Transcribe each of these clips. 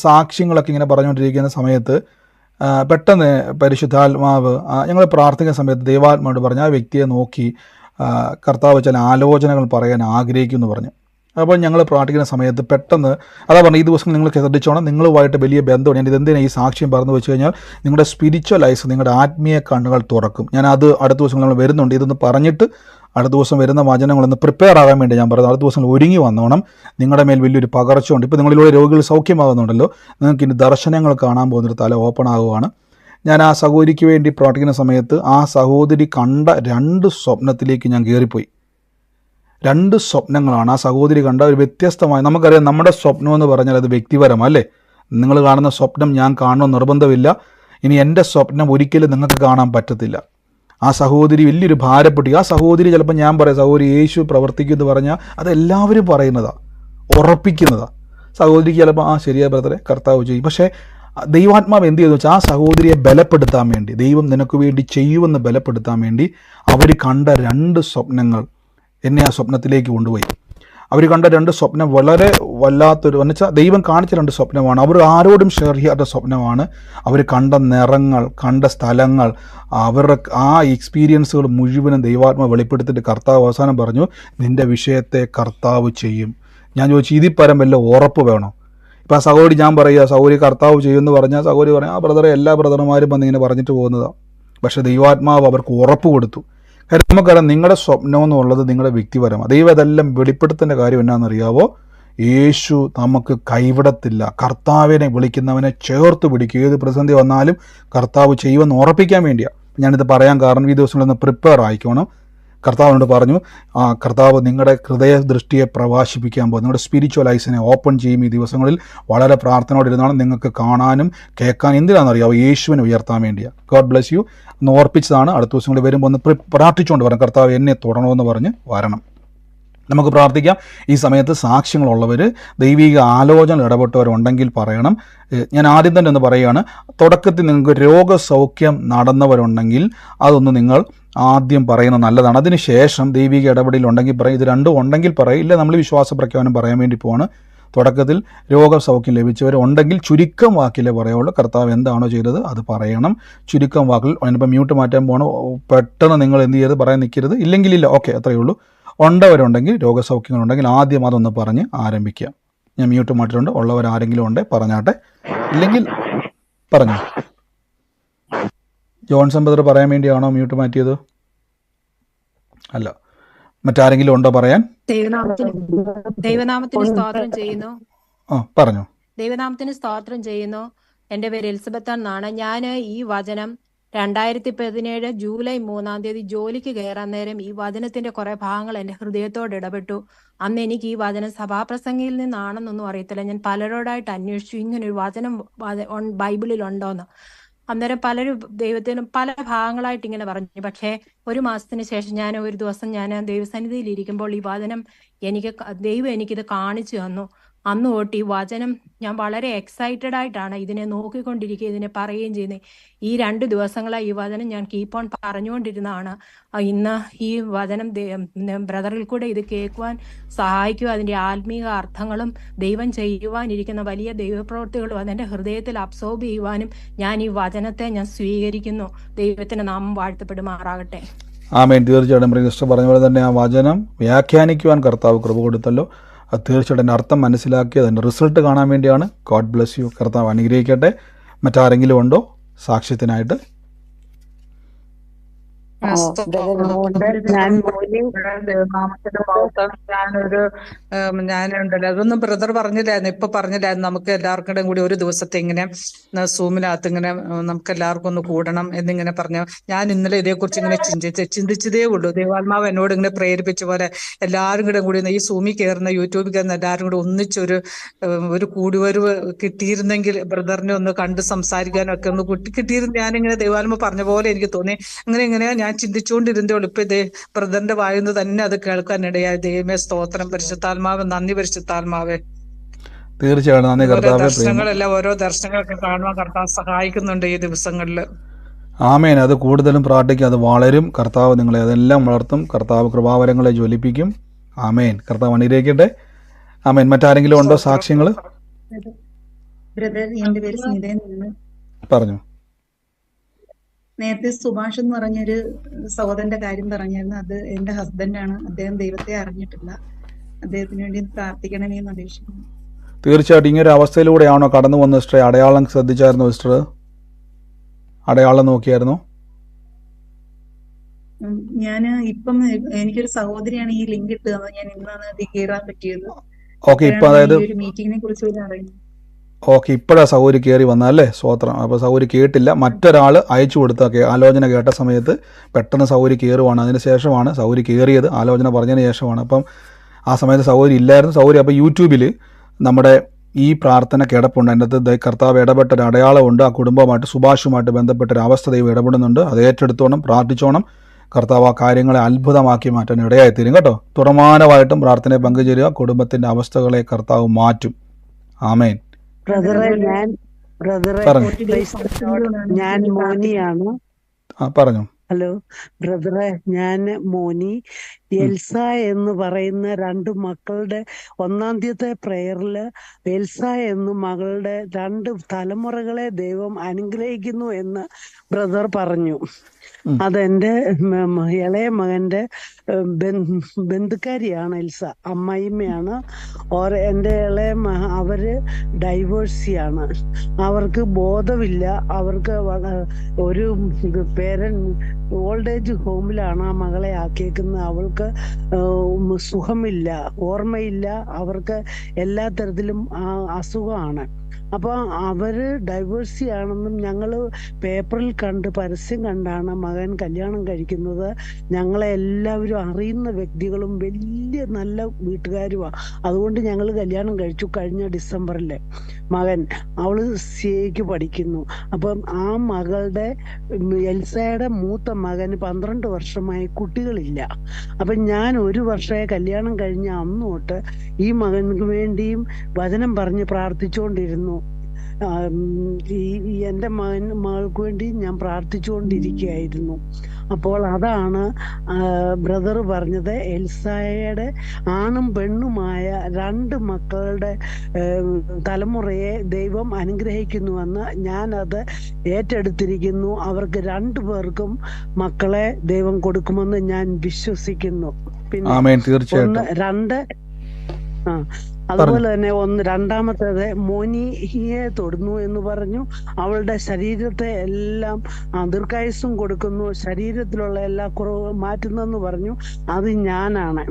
സാക്ഷ്യങ്ങളൊക്കെ ഇങ്ങനെ പറഞ്ഞുകൊണ്ടിരിക്കുന്ന സമയത്ത് പെട്ടെന്ന് പരിശുദ്ധാത്മാവ് ഞങ്ങൾ പ്രാർത്ഥിക്കുന്ന സമയത്ത് ദൈവാത്മാവോട് പറഞ്ഞ് ആ വ്യക്തിയെ നോക്കി കർത്താവ് ചില ആലോചനകൾ പറയാൻ ആഗ്രഹിക്കുമെന്ന് പറഞ്ഞു. അപ്പോൾ ഞങ്ങൾ പ്രാർത്ഥിക്കുന്ന സമയത്ത് പെട്ടെന്ന് അതാ പറഞ്ഞു, ഈ ദിവസം നിങ്ങൾ ശ്രദ്ധിച്ചോണം, നിങ്ങളുമായിട്ട് വലിയ ബന്ധമാണ്. ഞാൻ ഇതെന്തിനാണ് ഈ സാക്ഷ്യം പറഞ്ഞു വെച്ച് കഴിഞ്ഞാൽ നിങ്ങളുടെ സ്പിരിച്വൽ ഐസ്, നിങ്ങളുടെ ആത്മീയ കണ്ണുകൾ തുറക്കും. ഞാൻ അത് അടുത്ത ദിവസം നമ്മൾ വരുന്നുണ്ട്. ഇതൊന്ന് പറഞ്ഞിട്ട് അടുത്ത ദിവസം വരുന്ന വചനങ്ങളൊന്ന് പ്രിപ്പയർ ആകാൻ വേണ്ടി ഞാൻ പറയുന്നത്. അടുത്ത ദിവസം ഒരുങ്ങി വന്നോണം. നിങ്ങളുടെ മേൽ വലിയൊരു പകർച്ചയുണ്ട്. ഇപ്പോൾ നിങ്ങളിലൂടെ രോഗികൾ സൗഖ്യമാകുന്നുണ്ടല്ലോ, നിങ്ങൾക്ക് ഇനി ദർശനങ്ങൾ കാണാൻ പോകുന്നൊരു തല ഓപ്പൺ ആകുവാണ്. ഞാൻ ആ സഹോദരിക്ക് വേണ്ടി പ്രാർത്ഥിക്കുന്ന സമയത്ത് ആ സഹോദരി കണ്ട 2 സ്വപ്നത്തിലേക്ക് ഞാൻ കയറിപ്പോയി. 2 സ്വപ്നങ്ങളാണ് ആ സഹോദരി കണ്ട. ഒരു വ്യത്യസ്തമായ, നമുക്കറിയാം നമ്മുടെ സ്വപ്നം എന്ന് പറഞ്ഞാൽ അത് വ്യക്തിപരമല്ലേ. നിങ്ങൾ കാണുന്ന സ്വപ്നം ഞാൻ കാണണമെന്ന് നിർബന്ധമില്ല. ഇനി എൻ്റെ സ്വപ്നം ഒരിക്കലും നിങ്ങൾക്ക് കാണാൻ പറ്റത്തില്ല. ആ സഹോദരി വലിയൊരു ഭാരപ്പെട്ടു. ആ സഹോദരി ചിലപ്പോൾ ഞാൻ പറയാം, സഹോദരി യേശു പ്രവർത്തിക്കുമെന്ന് പറഞ്ഞാൽ അതെല്ലാവരും പറയുന്നതാണ്, ഉറപ്പിക്കുന്നതാണ്. സഹോദരിക്ക് ചിലപ്പോൾ ശരിയാ ബ്രദറെ കർത്താവ് ചെയ്യും. പക്ഷേ ദൈവാത്മാവ് എന്ത് ചെയ്തു വെച്ചാൽ ആ സഹോദരിയെ ബലപ്പെടുത്താൻ വേണ്ടി, ദൈവം നിനക്ക് വേണ്ടി ചെയ്യുമെന്ന് ബലപ്പെടുത്താൻ വേണ്ടി അവർ കണ്ട 2 സ്വപ്നങ്ങൾ എന്നെ ആ സ്വപ്നത്തിലേക്ക് കൊണ്ടുപോയി. അവർ കണ്ട 2 സ്വപ്നം വളരെ വല്ലാത്തൊരു എന്ന് വെച്ചാൽ ദൈവം കാണിച്ച 2 സ്വപ്നമാണ്. അവർ ആരോടും ഷെയർ ചെയ്യാത്ത സ്വപ്നമാണ്. അവർ കണ്ട നിറങ്ങൾ, കണ്ട സ്ഥലങ്ങൾ, അവരുടെ ആ എക്സ്പീരിയൻസുകൾ മുഴുവനും ദൈവാത്മാവ് വെളിപ്പെടുത്തിയിട്ട് കർത്താവ് അവസാനം പറഞ്ഞു, നിൻ്റെ വിഷയത്തെ കർത്താവ് ചെയ്യും. ഞാൻ ചോദിച്ചു, ഇതിൽ പരം വല്ല ഉറപ്പ് വേണോ? ഇപ്പോൾ ആ സഹോദരി ഞാൻ പറയുക, സഹോദരി കർത്താവ് ചെയ്യുമെന്ന് പറഞ്ഞാൽ സഹോദരി പറയാം, ആ ബ്രദറെ എല്ലാ ബ്രദർമാരും വന്ന് ഇങ്ങനെ പറഞ്ഞിട്ട് പോകുന്നതാണ്. പക്ഷേ ദൈവാത്മാവ് അവർക്ക് ഉറപ്പ് കൊടുത്തു. കാര്യം നമുക്കറിയാം, നിങ്ങളുടെ സ്വപ്നം എന്നുള്ളത് നിങ്ങളുടെ വ്യക്തിപരമാണ്. ദൈവം അതെല്ലാം വെളിപ്പെടുത്തേണ്ട കാര്യം എന്നാണെന്നറിയാവോ? യേശു നമുക്ക് കൈവിടത്തില്ല. കർത്താവിനെ വിളിക്കുന്നവനെ ചേർത്ത് പിടിക്കും. ഏത് പ്രതിസന്ധി വന്നാലും കർത്താവ് ചെയ്യുമെന്ന് ഉറപ്പിക്കാൻ വേണ്ടിയാണ് ഞാനിത് പറയാൻ കാരണം. ഈ ദിവസങ്ങളൊന്ന് പ്രിപ്പയർ ആയിക്കോണം. കർത്താവിനോട് പറഞ്ഞു, കർത്താവ് നിങ്ങളുടെ ഹൃദയ ദൃഷ്ടിയെ പ്രകാശിപ്പിക്കാൻ പോകും, നിങ്ങളുടെ സ്പിരിച്വൽ ഐസിനെ ഓപ്പൺ ചെയ്യും. ഈ ദിവസങ്ങളിൽ വളരെ പ്രാർത്ഥനയോടിരുന്നാണ് നിങ്ങൾക്ക് കാണാനും കേൾക്കാനും. എന്തിനാണെന്നറിയാവോ? യേശുവിനെ ഉയർത്താൻ വേണ്ടിയാണ്. ഗോഡ് ബ്ലെസ് യു എന്ന് ഓർപ്പിച്ചതാണ്. അടുത്ത ദിവസങ്ങളിൽ വരുമ്പോൾ ഒന്ന് പ്രാർത്ഥിച്ചുകൊണ്ട് വരണം, കർത്താവ് എന്നെ തുടരണമെന്ന് പറഞ്ഞ് വരണം. നമുക്ക് പ്രാർത്ഥിക്കാം. ഈ സമയത്ത് സാക്ഷ്യങ്ങളുള്ളവർ, ദൈവിക ആലോചന ഇടപെട്ടവരുണ്ടെങ്കിൽ പറയണം. ഞാൻ ആദ്യം തന്നെ ഒന്ന് പറയുകയാണ്, തുടക്കത്തിൽ നിങ്ങൾക്ക് രോഗസൗഖ്യം നടന്നവരുണ്ടെങ്കിൽ അതൊന്ന് നിങ്ങൾ ആദ്യം പറയുന്നത് നല്ലതാണ്. അതിനുശേഷം ദൈവിക ഇടപെടലുണ്ടെങ്കിൽ പറയും. ഇത് 2 ഉണ്ടെങ്കിൽ പറയും. ഇല്ല, നമ്മൾ വിശ്വാസ പ്രഖ്യാപനം പറയാൻ വേണ്ടി പോവാണ്. തുടക്കത്തിൽ രോഗസൗഖ്യം ലഭിച്ചവരുണ്ടെങ്കിൽ ചുരുക്കം വാക്കിലേ പറയുള്ളൂ. കർത്താവ് എന്താണോ ചെയ്തത് അത് പറയണം. ചുരുക്കം വാക്കിൽ. അതിനിപ്പോൾ മ്യൂട്ട് മാറ്റാൻ പോകണം. പെട്ടെന്ന് നിങ്ങൾ എന്ത് ചെയ്ത് പറയാൻ നിൽക്കരുത്. ഇല്ലെങ്കിലില്ല, ഓക്കെ, അത്രയേ ഉള്ളൂ. ഉണ്ടവരുണ്ടെങ്കിൽ, രോഗസൗഖ്യങ്ങളുണ്ടെങ്കിൽ ആദ്യം അതൊന്ന് പറഞ്ഞ് ആരംഭിക്കുക. ഞാൻ മ്യൂട്ട് മാറ്റിയിട്ടുണ്ട്. ഉള്ളവരാരെങ്കിലും ഉണ്ടെ പറഞ്ഞാട്ടെ, ഇല്ലെങ്കിൽ പറഞ്ഞു. ജോൺസൺ ബ്രദർ പറയാൻ വേണ്ടിയാണോ മ്യൂട്ട് മാറ്റിയത്? അല്ല, മറ്റാരെങ്കിലും ഉണ്ടോ പറയാൻ? ദൈവനാമത്തിന് സ്തോത്രം ചെയ്യുന്നു. പറഞ്ഞു. ദൈവനാമത്തിന് സ്തോത്രം ചെയ്യുന്നു. എൻ്റെ പേര് എലിസബത്ത് എന്നാണ്. ഞാൻ ഈ വചനം 2017 ജൂലൈ 3-ാം തീയതി ജോലിക്ക് കയറാൻ നേരം ഈ വചനത്തിന്റെ കുറെ ഭാഗങ്ങൾ എൻ്റെ ഹൃദയത്തോട് ഇടപെട്ടു. അന്ന് എനിക്ക് ഈ വചനം സഭാപ്രസംഗിയിൽ നിന്നാണെന്നൊന്നും അറിയത്തില്ല. ഞാൻ പലരോടായിട്ട് അന്വേഷിച്ചു, ഇങ്ങനൊരു വചനം ബൈബിളിൽ ഉണ്ടോന്ന്. അന്നേരം പലരും ദൈവത്തിനും പല ഭാഗങ്ങളായിട്ട് ഇങ്ങനെ പറഞ്ഞു. പക്ഷേ 1 മാസത്തിന് ശേഷം ഞാൻ ഒരു ദിവസം ഞാൻ ദൈവസന്നിധിയിൽ ഇരിക്കുമ്പോൾ ഈ വചനം ദൈവം എനിക്കിത് കാണിച്ചു തന്നു. അന്ന് തൊട്ട് ഈ വചനം ഞാൻ വളരെ എക്സൈറ്റഡ് ആയിട്ടാണ് ഇതിനെ നോക്കിക്കൊണ്ടിരിക്കുക, ഇതിനെ പറയുകയും ചെയ്യുന്നത്. ഈ 2 ദിവസങ്ങളായി ഈ വചനം ഞാൻ കീപ്പ് ഓൺ പറഞ്ഞുകൊണ്ടിരുന്നതാണ്. ഇന്ന് ഈ വചനം ബ്രദറിൽ കൂടെ ഇത് കേൾക്കുവാൻ സഹായിക്കുക. അതിൻ്റെ ആത്മീക അർത്ഥങ്ങളും ദൈവം ചെയ്യുവാനിരിക്കുന്ന വലിയ ദൈവപ്രവൃത്തികളും അതെൻ്റെ ഹൃദയത്തിൽ അബ്സോർബ് ചെയ്യുവാനും ഞാൻ ഈ വചനത്തെ ഞാൻ സ്വീകരിക്കുന്നു. ദൈവത്തിൻ്റെ നാമം വാഴ്ത്തപ്പെടുമാറാകട്ടെ. ആമേൻ. തീർച്ചയായിട്ടും സിസ്റ്റർ പറഞ്ഞ പോലെ തന്നെ ആ വചനം വ്യാഖ്യാനിക്കുവാൻ കർത്താവ് കൃപ കൊടുത്തല്ലോ. അത് തീർച്ചയായിട്ടും എൻ്റെ അർത്ഥം മനസ്സിലാക്കി അതിൻ്റെ റിസൾട്ട് കാണാൻ വേണ്ടിയാണ്. God bless you. കർത്താവ് അനുഗ്രഹിക്കട്ടെ. മറ്റാരെങ്കിലും ഉണ്ടോ സാക്ഷ്യത്തിനായിട്ട്? ഞാനുണ്ടല്ലോ, അതൊന്നും ബ്രദർ പറഞ്ഞില്ലായിരുന്നു, ഇപ്പൊ പറഞ്ഞില്ലായിരുന്നു. നമുക്ക് എല്ലാവർക്കും കൂടി ഒരു ദിവസത്തെ ഇങ്ങനെ സൂമിനകത്ത് ഇങ്ങനെ നമുക്ക് എല്ലാവർക്കും ഒന്ന് കൂടണം എന്നിങ്ങനെ പറഞ്ഞു. ഞാൻ ഇന്നലെ ഇതേക്കുറിച്ച് ഇങ്ങനെ ചിന്തിച്ചതേ ഉള്ളൂ. ദൈവാത്മാവ് എന്നോട് ഇങ്ങനെ പ്രേരിപ്പിച്ച പോലെ എല്ലാവരും കൂടി ഈ സൂമിൽ കയറുന്ന, യൂട്യൂബിൽ കയറുന്ന എല്ലാവരും കൂടി ഒന്നിച്ചൊരു കൂടിവരവ് കിട്ടിയിരുന്നെങ്കിൽ ബ്രദറിനെ ഒന്ന് കണ്ട് സംസാരിക്കാനൊക്കെ ഒന്ന് കിട്ടിയിരുന്നു. ഞാനിങ്ങനെ ദൈവാത്മാവ് പറഞ്ഞ പോലെ എനിക്ക് തോന്നി. ഇങ്ങനെയാ ഞാൻ ചിന്തിച്ചുകൊണ്ടിരുന്നേ ഉള്ളൂ. ഇപ്പൊ ബ്രദറിന്റെ വായുന്ന് തന്നെ അത് കേൾക്കാനിടയായി. ദൈവമേ സ്തോത്രം. പരിശുദ്ധാത്മാവ് നന്ദി. പരിശുദ്ധാത്മാവേ തീർച്ചയായിട്ടും ദർശനങ്ങളെല്ലാം ഓരോ ദർശനങ്ങളൊക്കെ കാണുവാൻ കർത്താവ് സഹായിക്കുന്നുണ്ട് ഈ ദിവസങ്ങളിൽ. ആമേൻ. അത് കൂടുതലും പ്രാർത്ഥിക്കും, അത് വളരും. കർത്താവ് നിങ്ങളെ അതെല്ലാം വളർത്തും. കർത്താവ് കൃപാവരങ്ങളെ ജ്വലിപ്പിക്കും. ആമേൻ. കർത്താവ് അനുഗ്രഹിക്കട്ടെ. ആമേൻ. മറ്റാരെങ്കിലും ഉണ്ടോ സാക്ഷ്യങ്ങൾ? ബ്രദർ, എന്റെ പേര് സ്മിത എന്നാണ്. പറഞ്ഞു. നേരത്തെ സുഭാഷ് എന്ന് പറഞ്ഞൊരു സഹോദരന്റെ കാര്യം പറഞ്ഞായിരുന്നു. അത് എന്റെ ഹസ്ബൻഡാണ്. അദ്ദേഹം ദൈവത്തെ അറിഞ്ഞിട്ടില്ല. അദ്ദേഹത്തിന് വേണ്ടി പ്രാർത്ഥിക്കണമേ എന്ന് അപേക്ഷിക്കുന്നു. തീർച്ചയായിട്ടും ഇങ്ങനൊരു അവസ്ഥയിലൂടെയാണോ കടന്നു വന്ന സിസ്റ്ററെ? അടയാളം ശ്രദ്ധിച്ചായിരുന്നു സിസ്റ്റർ? അടയാളം നോക്കിയായിരുന്നു? ഞാൻ ഇപ്പം എനിക്കൊരു സഹോദരിയാണ് ഈ ലിങ്ക് ഇട്ട് തന്നത്. ഞാൻ ഇന്നാണ് ഇത് കയറാൻ പറ്റിയത്. ഓക്കെ, ഇപ്പം അതായത് ഈ ഒരു മീറ്റിങ്ങിനെ കുറിച്ച് അറിയുന്നത്. ഓക്കെ, ഇപ്പോഴാണ് സൗകര്യ കയറി വന്നതല്ലേ? സ്വോത്രം. അപ്പോൾ സൗകര്യ കേട്ടില്ല, മറ്റൊരാൾ അയച്ചു കൊടുത്ത ആലോചന കേട്ട സമയത്ത് പെട്ടെന്ന് സൗകര്യ കയറുവാണ്. അതിന് ശേഷമാണ് സൗകര്യ കയറിയത്, ആലോചന പറഞ്ഞതിന് ശേഷമാണ്. അപ്പം ആ സമയത്ത് സൗകര്യം ഇല്ലായിരുന്നു. സൗകര്യം അപ്പോൾ യൂട്യൂബിൽ നമ്മുടെ ഈ പ്രാർത്ഥന കിടപ്പുണ്ട്. അതിൻ്റെ അകത്ത് കർത്താവ് ഇടപെട്ടൊരു അടയാളമുണ്ട്. ആ കുടുംബമായിട്ട് സുഭാഷുമായിട്ട് ബന്ധപ്പെട്ടൊരു അവസ്ഥ ദൈവം ഇടപെടുന്നുണ്ട്. അത് ഏറ്റെടുത്തോണം, പ്രാർത്ഥിച്ചോണം. കർത്താവ് ആ കാര്യങ്ങളെ അത്ഭുതമാക്കി മാറ്റാൻ ഇടയായിത്തീരും കേട്ടോ. തുറമാനമായിട്ടും പ്രാർത്ഥനയെ പങ്കുചേരുക. കുടുംബത്തിൻ്റെ അവസ്ഥകളെ കർത്താവ് മാറ്റും. ആമേൻ. ബ്രദറെ, പറഞ്ഞു. ഞാൻ മോനിയാണ്. പറഞ്ഞു. ഹലോ ബ്രദറെ, ഞാൻ മോനി. എൽസ എന്ന് പറയുന്ന 2 മക്കളുടെ ഒന്നാമത്തെ പ്രയറില് എൽസ എന്ന മകളുടെ 2 തലമുറകളെ ദൈവം അനുഗ്രഹിക്കുന്നു എന്ന് ബ്രദർ പറഞ്ഞു. അതെന്റെ ഇളയ മകന്റെ ബന്ധുക്കാരിയാണ് എൽസ, അമ്മായിമ്മയാണ്. എന്റെ ഇളയ അവര് ഡൈവേഴ്സിയാണ്. അവർക്ക് ബോധമില്ല. അവർക്ക് ഒരു ഓൾഡ് ഏജ് ഹോമിലാണ് ആ മകളെ ആക്കിയേക്കുന്നത്. അവൾക്ക് സുഖമില്ല, ഓർമ്മയില്ല. അവർക്ക് എല്ലാ തരത്തിലും അസുഖമാണ്. അപ്പൊ അവര് ഡൈവേഴ്സി ആണെന്നും ഞങ്ങള് പേപ്പറിൽ കണ്ട് പരസ്യം കണ്ടാണ് മകൻ കല്യാണം കഴിക്കുന്നത്. ഞങ്ങളെ എല്ലാവരും അറിയുന്ന വ്യക്തികളും വലിയ നല്ല വീട്ടുകാരുമാണ്. അതുകൊണ്ട് ഞങ്ങൾ കല്യാണം കഴിച്ചു. കഴിഞ്ഞ ഡിസംബറില് മകൻ, അവള് CA പഠിക്കുന്നു. അപ്പം ആ മകളുടെ എൽസയുടെ മൂത്ത മകന് 12 വർഷമായി കുട്ടികളില്ല. അപ്പൊ ഞാൻ 1 വർഷമായി കല്യാണം കഴിഞ്ഞ അന്ന് തൊട്ട് ഈ മകന് വേണ്ടിയും വചനം പറഞ്ഞ് പ്രാർത്ഥിച്ചുകൊണ്ടിരുന്നു. എന്റെ മകൾക്ക് വേണ്ടി ഞാൻ പ്രാർത്ഥിച്ചുകൊണ്ടിരിക്കുകയായിരുന്നു. അപ്പോൾ അതാണ് ബ്രദർ പറഞ്ഞത്. എൽസായുടെ ആണും പെണ്ണുമായ 2 മക്കളുടെ തലമുറയെ ദൈവം അനുഗ്രഹിക്കുന്നുവെന്ന് ഞാൻ ഏറ്റെടുത്തിരിക്കുന്നു. അവർക്ക് 2 പേർക്കും മക്കളെ ദൈവം കൊടുക്കുമെന്ന് ഞാൻ വിശ്വസിക്കുന്നു. പിന്നെ അതുപോലെ തന്നെ രണ്ടാമത്തേത് മോനിയെ തൊടുന്നു എന്ന് പറഞ്ഞു. അവളുടെ ശരീരത്തെ എല്ലാം ദീർഘായുസ്സും കൊടുക്കുന്നു, ശരീരത്തിലുള്ള എല്ലാ കുറവ് മാറ്റുന്നെന്ന് പറഞ്ഞു. അത് ഞാനാണ്.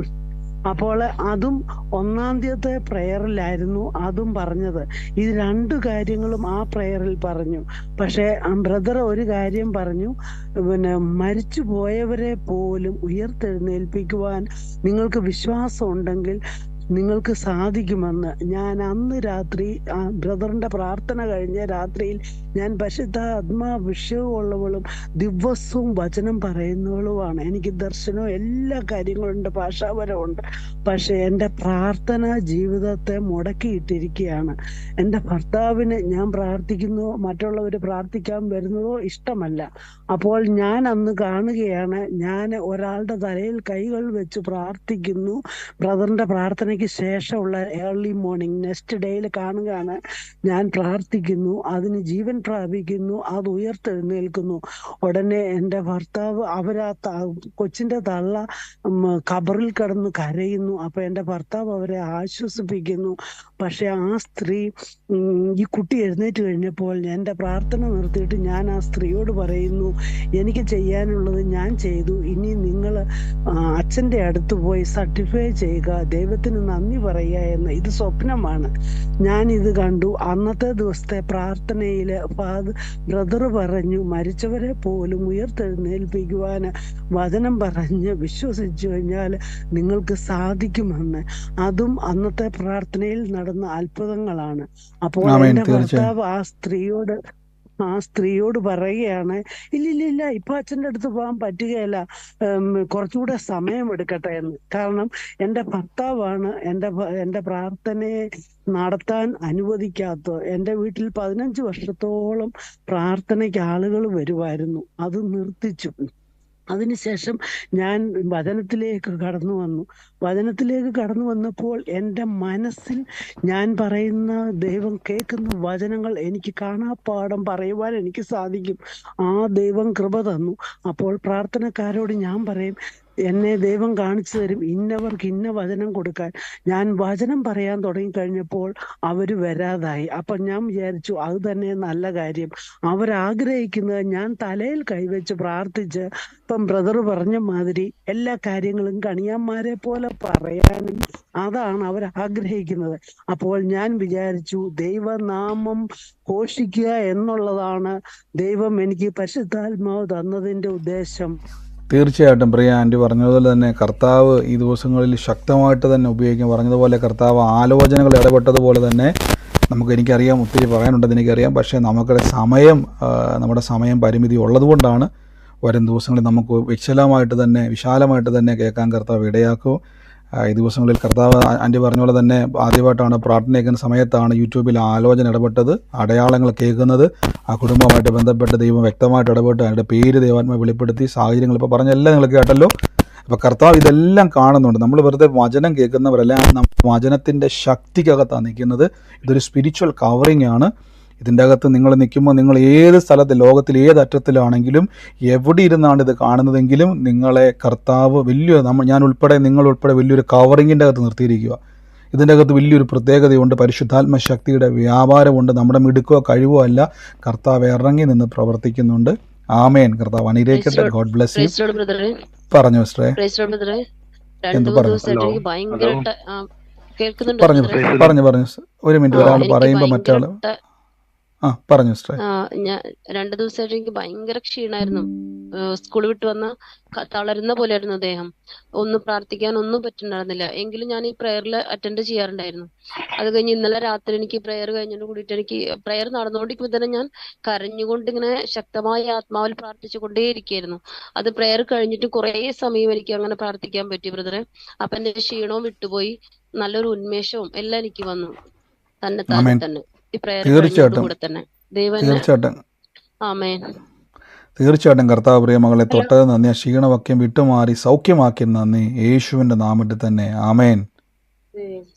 അപ്പോൾ അതും ഒന്നാമത്തെ പ്രയറിലായിരുന്നു അതും പറഞ്ഞത്. ഇത് 2 കാര്യങ്ങളും ആ പ്രയറിൽ പറഞ്ഞു. പക്ഷെ ബ്രദർ ഒരു കാര്യം പറഞ്ഞു, പിന്നെ മരിച്ചു പോയവരെ പോലും ഉയർത്തെഴുന്നേൽപ്പിക്കുവാൻ നിങ്ങൾക്ക് വിശ്വാസം ഉണ്ടെങ്കിൽ നിങ്ങൾക്ക് സാധിക്കുമെന്ന്. ഞാൻ അന്ന് രാത്രി ബ്രദറിന്റെ പ്രാർത്ഥന കഴിഞ്ഞ രാത്രിയിൽ ഞാൻ പരിശുദ്ധാത്മാഭിഷേകമുള്ളവളും ദിവസവും വചനം പറയുന്നവളുമാണ്. എനിക്ക് ദർശനവും എല്ലാ കാര്യങ്ങളുണ്ട്, ഭാഷാപരമുണ്ട്. പക്ഷെ എൻ്റെ പ്രാർത്ഥന ജീവിതത്തെ മുടക്കിയിട്ടിരിക്കുകയാണ്. എൻ്റെ ഭർത്താവിന് ഞാൻ പ്രാർത്ഥിക്കുന്നതോ മറ്റുള്ളവർ പ്രാർത്ഥിക്കാൻ വരുന്നതോ ഇഷ്ടമല്ല. അപ്പോൾ ഞാൻ അന്ന് കാണുകയാണ്, ഞാൻ ഒരാളുടെ തലയിൽ കൈകൾ വെച്ച് പ്രാർത്ഥിക്കുന്നു. ബ്രദറിന്റെ പ്രാർത്ഥനയ്ക്ക് ശേഷമുള്ള ഏർലി മോർണിംഗ് നെക്സ്റ്റ് ഡേയിൽ കാണുകയാണ്. ഞാൻ പ്രാർത്ഥിക്കുന്നു, അതിന് ജീവൻ പ്രാപിക്കുന്നു, അത് ഉയർത്തെഴുന്നേൽക്കുന്നു. ഉടനെ എൻ്റെ ഭർത്താവ് കൊച്ചിന്റെ തള്ള ഖബറിൽ കിടന്ന് കരയുന്നു. അപ്പൊ എൻ്റെ ഭർത്താവ് അവരെ ആശ്വസിപ്പിക്കുന്നു. പക്ഷെ ആ സ്ത്രീ ഈ കുട്ടി എഴുന്നേറ്റ് കഴിഞ്ഞപ്പോൾ എൻ്റെ പ്രാർത്ഥന നിർത്തിയിട്ട് ഞാൻ ആ സ്ത്രീയോട് പറയുന്നു, എനിക്ക് ചെയ്യാനുള്ളത് ഞാൻ ചെയ്തു, ഇനി നിങ്ങൾ അച്ഛൻ്റെ അടുത്ത് പോയി സർട്ടിഫൈ ചെയ്യുക, ദൈവത്തിന് നന്ദി പറയുക എന്ന്. ഇത് സ്വപ്നമാണ്. ഞാൻ ഇത് കണ്ടു. അന്നത്തെ ദിവസത്തെ പ്രാർത്ഥനയില് ബ്രദർ പറഞ്ഞു, മരിച്ചവരെ പോലും ഉയർത്തെഴുന്നേൽപ്പിക്കുവാൻ വചനം പറഞ്ഞ് വിശ്വസിച്ചു കഴിഞ്ഞാൽ നിങ്ങൾക്ക് സാധിക്കുമെന്ന്. അതും അന്നത്തെ പ്രാർത്ഥനയിൽ നടന്ന അത്ഭുതങ്ങളാണ്. അപ്പോൾ എൻ്റെ ഭർത്താവ് ആ സ്ത്രീയോട് പറയുകയാണ്, ഇല്ലില്ല, ഇപ്പൊ അച്ഛൻ്റെ അടുത്ത് പോകാൻ പറ്റുകയില്ല, കുറച്ചുകൂടെ സമയം എടുക്കട്ടെ എന്ന്. കാരണം എൻ്റെ ഭർത്താവാണ് എൻ്റെ പ്രാർത്ഥനയെ നടത്താൻ അനുവദിക്കാത്തത്. എൻ്റെ വീട്ടിൽ 15 വർഷത്തോളം പ്രാർത്ഥനയ്ക്ക് ആളുകൾ വരുമായിരുന്നു, അത് നിർത്തിച്ചു. അതിനുശേഷം ഞാൻ വചനത്തിലേക്ക് കടന്നു വന്നു. വചനത്തിലേക്ക് കടന്നു വന്നപ്പോൾ എൻ്റെ മനസ്സിൽ ഞാൻ പറയുന്ന ദൈവം കേൾക്കുന്ന വചനങ്ങൾ എനിക്ക് കാണാപ്പാഠം പറയുവാൻ എനിക്ക് സാധിക്കും. ആ ദൈവം കൃപ തന്നു. അപ്പോൾ പ്രാർത്ഥനക്കാരോട് ഞാൻ പറയും, എന്നെ ദൈവം കാണിച്ചു തരും ഇന്നവർക്ക് ഇന്ന വചനം കൊടുക്കാൻ. ഞാൻ വചനം പറയാൻ തുടങ്ങിക്കഴിഞ്ഞപ്പോൾ അവർ വരാതായി. അപ്പം ഞാൻ വിചാരിച്ചു അത് തന്നെ നല്ല കാര്യം. അവരാഗ്രഹിക്കുന്നത് ഞാൻ തലയിൽ കൈവച്ച് പ്രാർത്ഥിച്ച് ഇപ്പം ബ്രദർ പറഞ്ഞ മാതിരി എല്ലാ കാര്യങ്ങളും കണിയാന്മാരെ പോലെ പറയാനും അതാണ് അവർ ആഗ്രഹിക്കുന്നത്. അപ്പോൾ ഞാൻ വിചാരിച്ചു ദൈവനാമം ഘോഷിക്കുക എന്നുള്ളതാണ് ദൈവം എനിക്ക് പരിശുദ്ധാത്മാവ് തന്നതിൻ്റെ ഉദ്ദേശം. തീർച്ചയായിട്ടും പ്രിയ ആൻറ്റി പറഞ്ഞതുപോലെ തന്നെ കർത്താവ് ഈ ദിവസങ്ങളിൽ ശക്തമായിട്ട് തന്നെ ഉപയോഗിക്കും. പറഞ്ഞതുപോലെ കർത്താവ് ആലോചനകൾ ഇടപെട്ടതുപോലെ തന്നെ എനിക്കറിയാം ഒത്തിരി പറയാനുണ്ടെന്ന് എനിക്കറിയാം. പക്ഷേ നമ്മുടെ സമയം പരിമിതി ഉള്ളതുകൊണ്ടാണ് വരും ദിവസങ്ങളിൽ നമുക്ക് വിശാലമായിട്ട് തന്നെ കേൾക്കാൻ കർത്താവ് ഇടയാക്കും. ഈ ദിവസങ്ങളിൽ കർത്താവ് ആൻറ്റി പറഞ്ഞ പോലെ തന്നെ ആദ്യമായിട്ടാണ് പ്രാർത്ഥന കേൾക്കുന്ന സമയത്താണ് യൂട്യൂബിൽ ആലോചന ഇടപെട്ടത്, അടയാളങ്ങൾ കേൾക്കുന്നത്. ആ കുടുംബമായിട്ട് ബന്ധപ്പെട്ട് ദൈവം വ്യക്തമായിട്ട് ഇടപെട്ട് അതിൻ്റെ പേര് ദൈവാത്മാവ് വെളിപ്പെടുത്തി സാഹചര്യങ്ങൾ ഇപ്പോൾ പറഞ്ഞെല്ലാം നിങ്ങൾ കേട്ടല്ലോ. അപ്പോൾ കർത്താവ് ഇതെല്ലാം കാണുന്നുണ്ട്. നമ്മൾ വെറുതെ വചനം കേൾക്കുന്നവരല്ല, വചനത്തിൻ്റെ ശക്തിക്കകത്താണ് നിൽക്കുന്നത്. ഇതൊരു സ്പിരിച്വൽ കവറിങ് ആണ്. ഇതിൻ്റെ അകത്ത് നിങ്ങൾ നിൽക്കുമ്പോൾ നിങ്ങൾ ഏത് സ്ഥലത്ത് ലോകത്തിൽ ഏത് അറ്റത്തിലാണെങ്കിലും എവിടെ ഇരുന്നാണ് ഇത് കാണുന്നതെങ്കിലും നിങ്ങളെ കർത്താവ് നിങ്ങളുൾപ്പെടെ വലിയൊരു കവറിങ്ങിൻ്റെ അകത്ത് നിർത്തിയിരിക്കുക. ഇതിൻ്റെ അകത്ത് വലിയൊരു പ്രത്യേകതയുണ്ട്. പരിശുദ്ധാത്മ ശക്തിയുടെ വ്യാപാരമുണ്ട്. നമ്മുടെ മിടുക്കോ കഴിവോ അല്ല, കർത്താവ് ഇറങ്ങി നിന്ന് പ്രവർത്തിക്കുന്നുണ്ട്. ആമേൻ. കർത്താവ് അനുഗ്രഹിക്കട്ടെ. God bless you. പറഞ്ഞു സിസ്റ്ററെ. എന്ത് പറഞ്ഞു? പറഞ്ഞു ഒരു മിനിറ്റ്. ഒരാൾ പറയുമ്പോൾ മറ്റാൾ പറഞ്ഞു സിസ്റ്ററെ. ഞാൻ 2 ദിവസമായിട്ട് എനിക്ക് ഭയങ്കര ക്ഷീണമായിരുന്നു. സ്കൂൾ വിട്ട് വന്ന തളരുന്ന പോലെയായിരുന്നു ദേഹം. ഒന്നും പ്രാർത്ഥിക്കാൻ ഒന്നും പറ്റുന്നുണ്ടായിരുന്നില്ല. എങ്കിലും ഞാൻ ഈ പ്രയറിൽ അറ്റൻഡ് ചെയ്യാറുണ്ടായിരുന്നു. അത് കഴിഞ്ഞ് ഇന്നലെ രാത്രി എനിക്ക് പ്രയർ കഴിഞ്ഞോട് കൂടിയിട്ട് എനിക്ക് പ്രയർ നടന്നുകൊണ്ടിരിക്കുമ്പോൾ തന്നെ ഞാൻ കരഞ്ഞുകൊണ്ട് ഇങ്ങനെ ശക്തമായ ആത്മാവിൽ പ്രാർത്ഥിച്ചുകൊണ്ടേ ഇരിക്കുകയായിരുന്നു. അത് പ്രയർ കഴിഞ്ഞിട്ട് കുറേ സമയം എനിക്ക് അങ്ങനെ പ്രാർത്ഥിക്കാൻ പറ്റി ബ്രദറെ. അപ്പൊ എന്റെ ക്ഷീണവും വിട്ടുപോയി, നല്ലൊരു ഉന്മേഷവും എല്ലാം എനിക്ക് വന്നു തന്നെ. തീർച്ചയായിട്ടും കർത്താവ് പ്രിയ മകളെ തൊട്ടത് നന്ദി. ക്ഷീണവാക്യം വിട്ടുമാറി സൗഖ്യമാക്കി നന്ദി, യേശുവിന്റെ നാമത്തിൽ തന്നെ. ആമേൻ.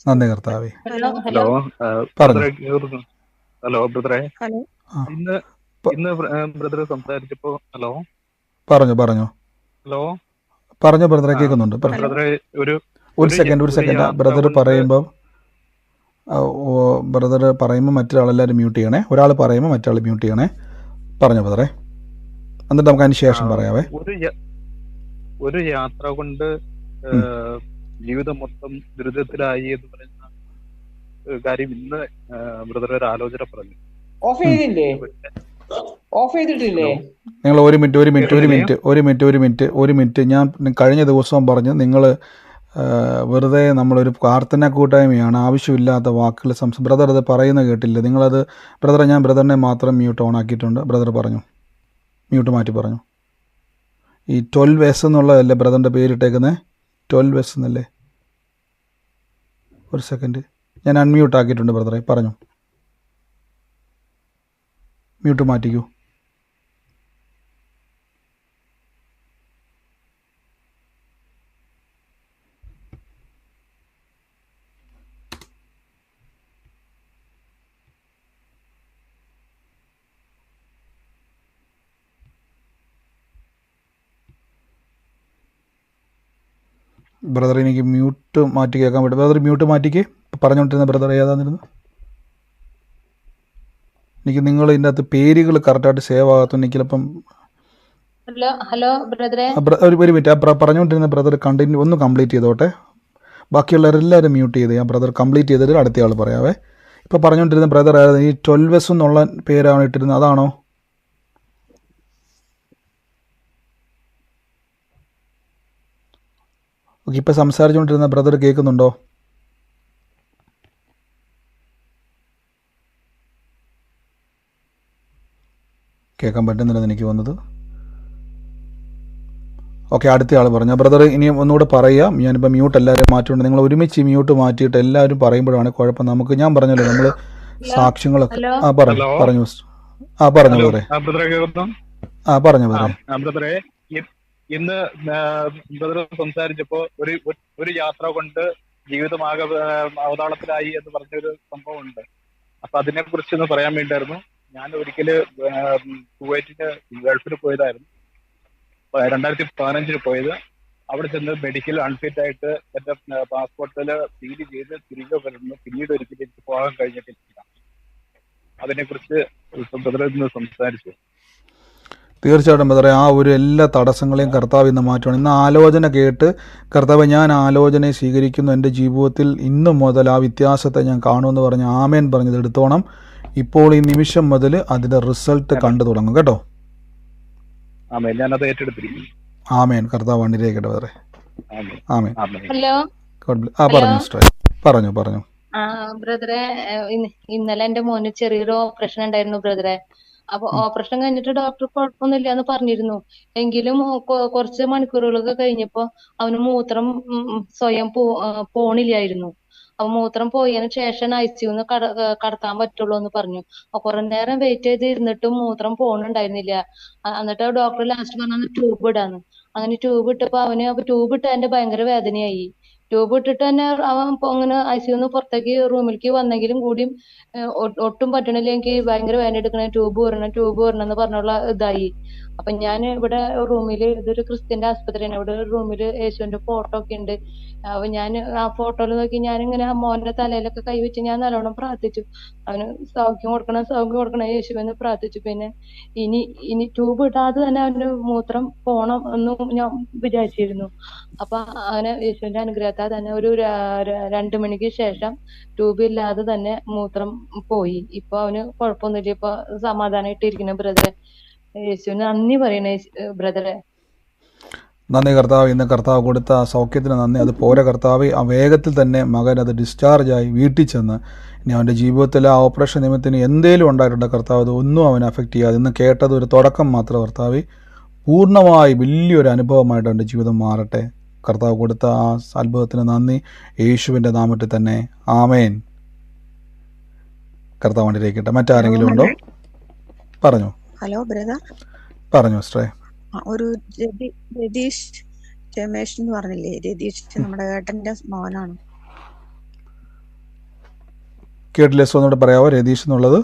നന്ദി കർത്താവേ. ഹലോ ബ്രദറെ, ഇന്ന് ബ്രദറെ സംസാരിച്ചപ്പോ പറഞ്ഞു ബ്രദറെ, കേൾക്കുന്നുണ്ട്. ഒരു സെക്കൻഡ് ബ്രദർ പറയുമ്പോൾ മറ്റൊരാളെല്ലാവരും മ്യൂട്ട് ചെയ്യണേ. ഒരാൾ പറയുമ്പോൾ മറ്റൊരാൾ മ്യൂട്ട് ചെയ്യണേ. പറഞ്ഞു ബ്രദറെ, എന്നിട്ട് നമുക്ക് അതിന് ശേഷം പറയാവേ. ഒരു യാത്ര കൊണ്ട് ജീവിതം മൊത്തം ദുരിതത്തിലായി എന്ന് പറയുന്ന കാര്യം ഇന്ന് ബ്രദർ ഒരു ആലോചന പറഞ്ഞു. നിങ്ങൾ ഒരു മിനിറ്റ് ഞാൻ കഴിഞ്ഞ ദിവസവും പറഞ്ഞു, നിങ്ങൾ വെറുതെ നമ്മളൊരു പ്രാർത്ഥന കൂട്ടായ്മയാണ്, ആവശ്യമില്ലാത്ത വാക്കുകൾ ബ്രദർ അത് പറയുന്നത് കേട്ടില്ല. നിങ്ങളത് ബ്രദറെ, ഞാൻ ബ്രദറിനെ മാത്രം മ്യൂട്ട് ഓൺ ആക്കിയിട്ടുണ്ട്. ബ്രദർ പറഞ്ഞു, മ്യൂട്ട് മാറ്റി പറഞ്ഞു. ഈ 12S എന്നുള്ളതല്ലേ ബ്രദറിൻ്റെ പേരിട്ടേക്കുന്നത്? 12S എന്നല്ലേ? ഒരു സെക്കൻഡ്, ഞാൻ അൺമ്യൂട്ട് ആക്കിയിട്ടുണ്ട് ബ്രദറെ. പറഞ്ഞു, മ്യൂട്ട് മാറ്റിക്കൂ. ബ്രദർ എനിക്ക് മ്യൂട്ട് മാറ്റി കേൾക്കാൻ പറ്റും. Brother mute മാറ്റിക്ക്. പറഞ്ഞുകൊണ്ടിരുന്ന ബ്രദർ ഏതാന്നിരുന്നു? എനിക്ക് നിങ്ങൾ ഇതിൻ്റെ അകത്ത് പേരുകൾ കറക്റ്റായിട്ട് സേവ് ആകാത്ത എനിക്ക് ചിലപ്പം. ഒരു മിനിറ്റ്, പറഞ്ഞുകൊണ്ടിരുന്ന ബ്രദർ ഒന്ന് കംപ്ലീറ്റ് ചെയ്തോട്ടെ. ബാക്കിയുള്ളവരെല്ലാവരും മ്യൂട്ട് ചെയ്ത് ഞാൻ ബ്രദർ കംപ്ലീറ്റ് ചെയ്തിട്ട് അടുത്ത ആൾ പറയാവേ. ഇപ്പോൾ പറഞ്ഞുകൊണ്ടിരുന്ന ബ്രദർ ഈ 12S എന്നുള്ള പേരാണ് ഇട്ടിരുന്നത്, അതാണോ? ഓക്കെ, ഇപ്പം സംസാരിച്ചുകൊണ്ടിരുന്ന ബ്രദർ കേൾക്കുന്നുണ്ടോ? കേൾക്കാൻ പറ്റുന്നില്ലെന്ന് എനിക്ക് വന്നത്. ഓക്കെ, അടുത്ത ആൾ പറഞ്ഞു. ബ്രദർ ഇനിയും ഒന്നുകൂടെ പറയാം. ഞാനിപ്പോൾ മ്യൂട്ട് എല്ലാവരും മാറ്റിയിട്ടുണ്ട്. നിങ്ങൾ ഒരുമിച്ച് മ്യൂട്ട് മാറ്റിയിട്ട് എല്ലാവരും പറയുമ്പോഴാണ് കുഴപ്പം. നമുക്ക് ഞാൻ പറഞ്ഞല്ലോ, നമ്മൾ സാക്ഷ്യങ്ങളൊക്കെ പറഞ്ഞു പറഞ്ഞു ബ്രദറെ. പറഞ്ഞു ബ്രദറെ. ഇന്ന് ബ്രദർ സംസാരിച്ചപ്പോ ഒരു യാത്ര കൊണ്ട് ജീവിതമാകെ അവതാളത്തിലായി എന്ന് പറഞ്ഞൊരു സംഭവം ഉണ്ട്. അപ്പൊ അതിനെ കുറിച്ച് ഒന്ന് പറയാൻ വേണ്ടിയായിരുന്നു. ഞാൻ ഒരിക്കല് കുവൈറ്റിന് ഗൾഫിൽ പോയതായിരുന്നു. 2015 പോയത്. അവിടെ ചെന്ന് മെഡിക്കൽ അൺഫിറ്റ് ആയിട്ട് എന്റെ പാസ്പോർട്ടില് സീല് ചെയ്ത് തിരികെ വരുന്നു. പിന്നീട് ഒരിക്കലും എനിക്ക് പോകാൻ കഴിഞ്ഞിട്ടില്ല. അതിനെ കുറിച്ച് ബ്രദറിൽ സംസാരിച്ചു. തീർച്ചയായിട്ടും ബ്രദറെ, ആ ഒരു എല്ലാ തടസ്സങ്ങളെയും കർത്താവ് ഇന്ന് മാറ്റുകയാണ്. ഇന്ന് ആലോചന കേട്ട് കർത്താവ് ഞാൻ ആലോചനയെ സ്വീകരിക്കുന്നു, എൻ്റെ ജീവിതത്തിൽ ഇന്നു മുതൽ ആ വ്യത്യാസത്തെ ഞാൻ കാണുമെന്ന് പറഞ്ഞ് ആമേൻ പറഞ്ഞത് എടുത്തോണം. ഇപ്പോൾ ഈ നിമിഷം മുതൽ അതിൻ്റെ റിസൾട്ട് കണ്ടു തുടങ്ങും കേട്ടോ. ആമേൻ. ഞാനത് ഏറ്റെടുത്തിരിക്കുന്നു. ആമേൻ. കർത്താവ് വണ്ടിയിലേക്കട്ടെ ബ്രദറെ. ആമേൻ. ഹലോ പറഞ്ഞു സിസ്റ്ററെ, പറഞ്ഞു. ബ്രദറെ, ഇന്നലെ എന്റെ മോന് ചെറിയൊരു ഓപ്പറേഷൻ ഉണ്ടായിരുന്നു ബ്രദറെ. അപ്പൊ ഓപ്പറേഷൻ കഴിഞ്ഞിട്ട് ഡോക്ടർ കുഴപ്പമൊന്നുമില്ല എന്ന് പറഞ്ഞിരുന്നു. എങ്കിലും കുറച്ച് മണിക്കൂറുകളൊക്കെ കഴിഞ്ഞപ്പോ അവന് മൂത്രം സ്വയം പോണില്ലായിരുന്നു. അപ്പൊ മൂത്രം പോയതിനു ശേഷം ഐസിയുന്ന് കടത്താൻ പറ്റുള്ളൂ എന്ന് പറഞ്ഞു. കുറെ നേരം വെയിറ്റ് ചെയ്ത് ഇരുന്നിട്ടും മൂത്രം പോണുണ്ടായിരുന്നില്ല. എന്നിട്ട് ഡോക്ടർ ലാസ്റ്റ് പറഞ്ഞു ട്യൂബ് ഇടാന്ന്. അങ്ങനെ ട്യൂബ് ഇട്ടപ്പോ ട്യൂബ് ഇട്ട് എന്റെ ഭയങ്കര വേദനയായി. ട്യൂബ് ഇട്ടിട്ട് തന്നെ അവൻ അങ്ങനെ ഐസിയുന്ന് പുറത്തേക്ക് റൂമിലേക്ക് വന്നെങ്കിലും കൂടിയും ഒട്ടും പറ്റണില്ല. എനിക്ക് ഭയങ്കര വേദന എടുക്കണേ, ട്യൂബ് വരണം എന്ന് പറഞ്ഞുള്ള ഇതായി. അപ്പൊ ഞാൻ ഇവിടെ റൂമില്, ഇതൊരു ക്രിസ്ത്യന്റെ ആസ്പത്രിയാണ്, ഇവിടെ റൂമില് യേശുവിന്റെ ഫോട്ടോ ഒക്കെ ഉണ്ട്. അപ്പൊ ഞാൻ ആ ഫോട്ടോയിൽ നോക്കി ഞാനിങ്ങനെ മോന്റെ തലയിലൊക്കെ കൈവച്ച് ഞാൻ നല്ലോണം പ്രാർത്ഥിച്ചു. അവന് സൗഖ്യം കൊടുക്കണം യേശുവെന്ന് പ്രാർത്ഥിച്ചു. പിന്നെ ഇനി ട്യൂബ് ഇടാതെ തന്നെ അവന്റെ മൂത്രം പോണം എന്നും ഞാൻ വിചാരിച്ചിരുന്നു. അപ്പൊ അങ്ങനെ യേശുവിന്റെ അനുഗ്രഹത്താൽ തന്നെ ഒരു 2 മണിക്ക് ശേഷം ട്യൂബ് ഇല്ലാതെ തന്നെ മൂത്രം പോയി. ഇപ്പൊ അവന് കുഴപ്പമൊന്നുമില്ല. ഇപ്പൊ സമാധാനമായിട്ടിരിക്കുന്നു ബ്രദറെ. യേശുവിന് നന്ദി പറയണേ ബ്രദറെ. നന്ദി കർത്താവ്. ഇന്ന് കർത്താവ് കൊടുത്ത സൗഖ്യത്തിന് നന്ദി. അത് പോരെ കർത്താവ്, ആ വേഗത്തിൽ തന്നെ മകൻ അത് ഡിസ്ചാർജായി വീട്ടിൽ ചെന്ന് ഇനി അവൻ്റെ ജീവിതത്തിൽ ആ ഓപ്പറേഷൻ നിമിത്തത്തിന് എന്തേലും ഉണ്ടായിട്ടുണ്ട് കർത്താവ്, അത് ഒന്നും അവനെ അഫക്റ്റ് ചെയ്യാതെ ഇന്ന് കേട്ടത് ഒരു തുടക്കം മാത്രം കർത്താവ്, പൂർണ്ണമായി വലിയൊരു അനുഭവമായിട്ട് അവൻ്റെ ജീവിതം മാറട്ടെ. കർത്താവ് കൊടുത്ത ആ അത്ഭുതത്തിന് നന്ദി, യേശുവിൻ്റെ നാമത്തിൽ തന്നെ ആമേൻ. കർത്താവ് വണ്ടിയിലേക്കട്ടെ. മറ്റാരെങ്കിലും ഉണ്ടോ? പറഞ്ഞു. Hello brother. പറഞ്ഞു സിസ്റ്ററെ. ഒരു രതീഷ് രമേശ് എന്ന് പറഞ്ഞില്ലേ, രതീഷ് നമ്മുടെ ഏട്ടന്റെ മോനാണ്. കേട്ടില്ലേ? ഒന്നുകൂടെ പറയാവോ? രതീഷ് എന്നുള്ളത്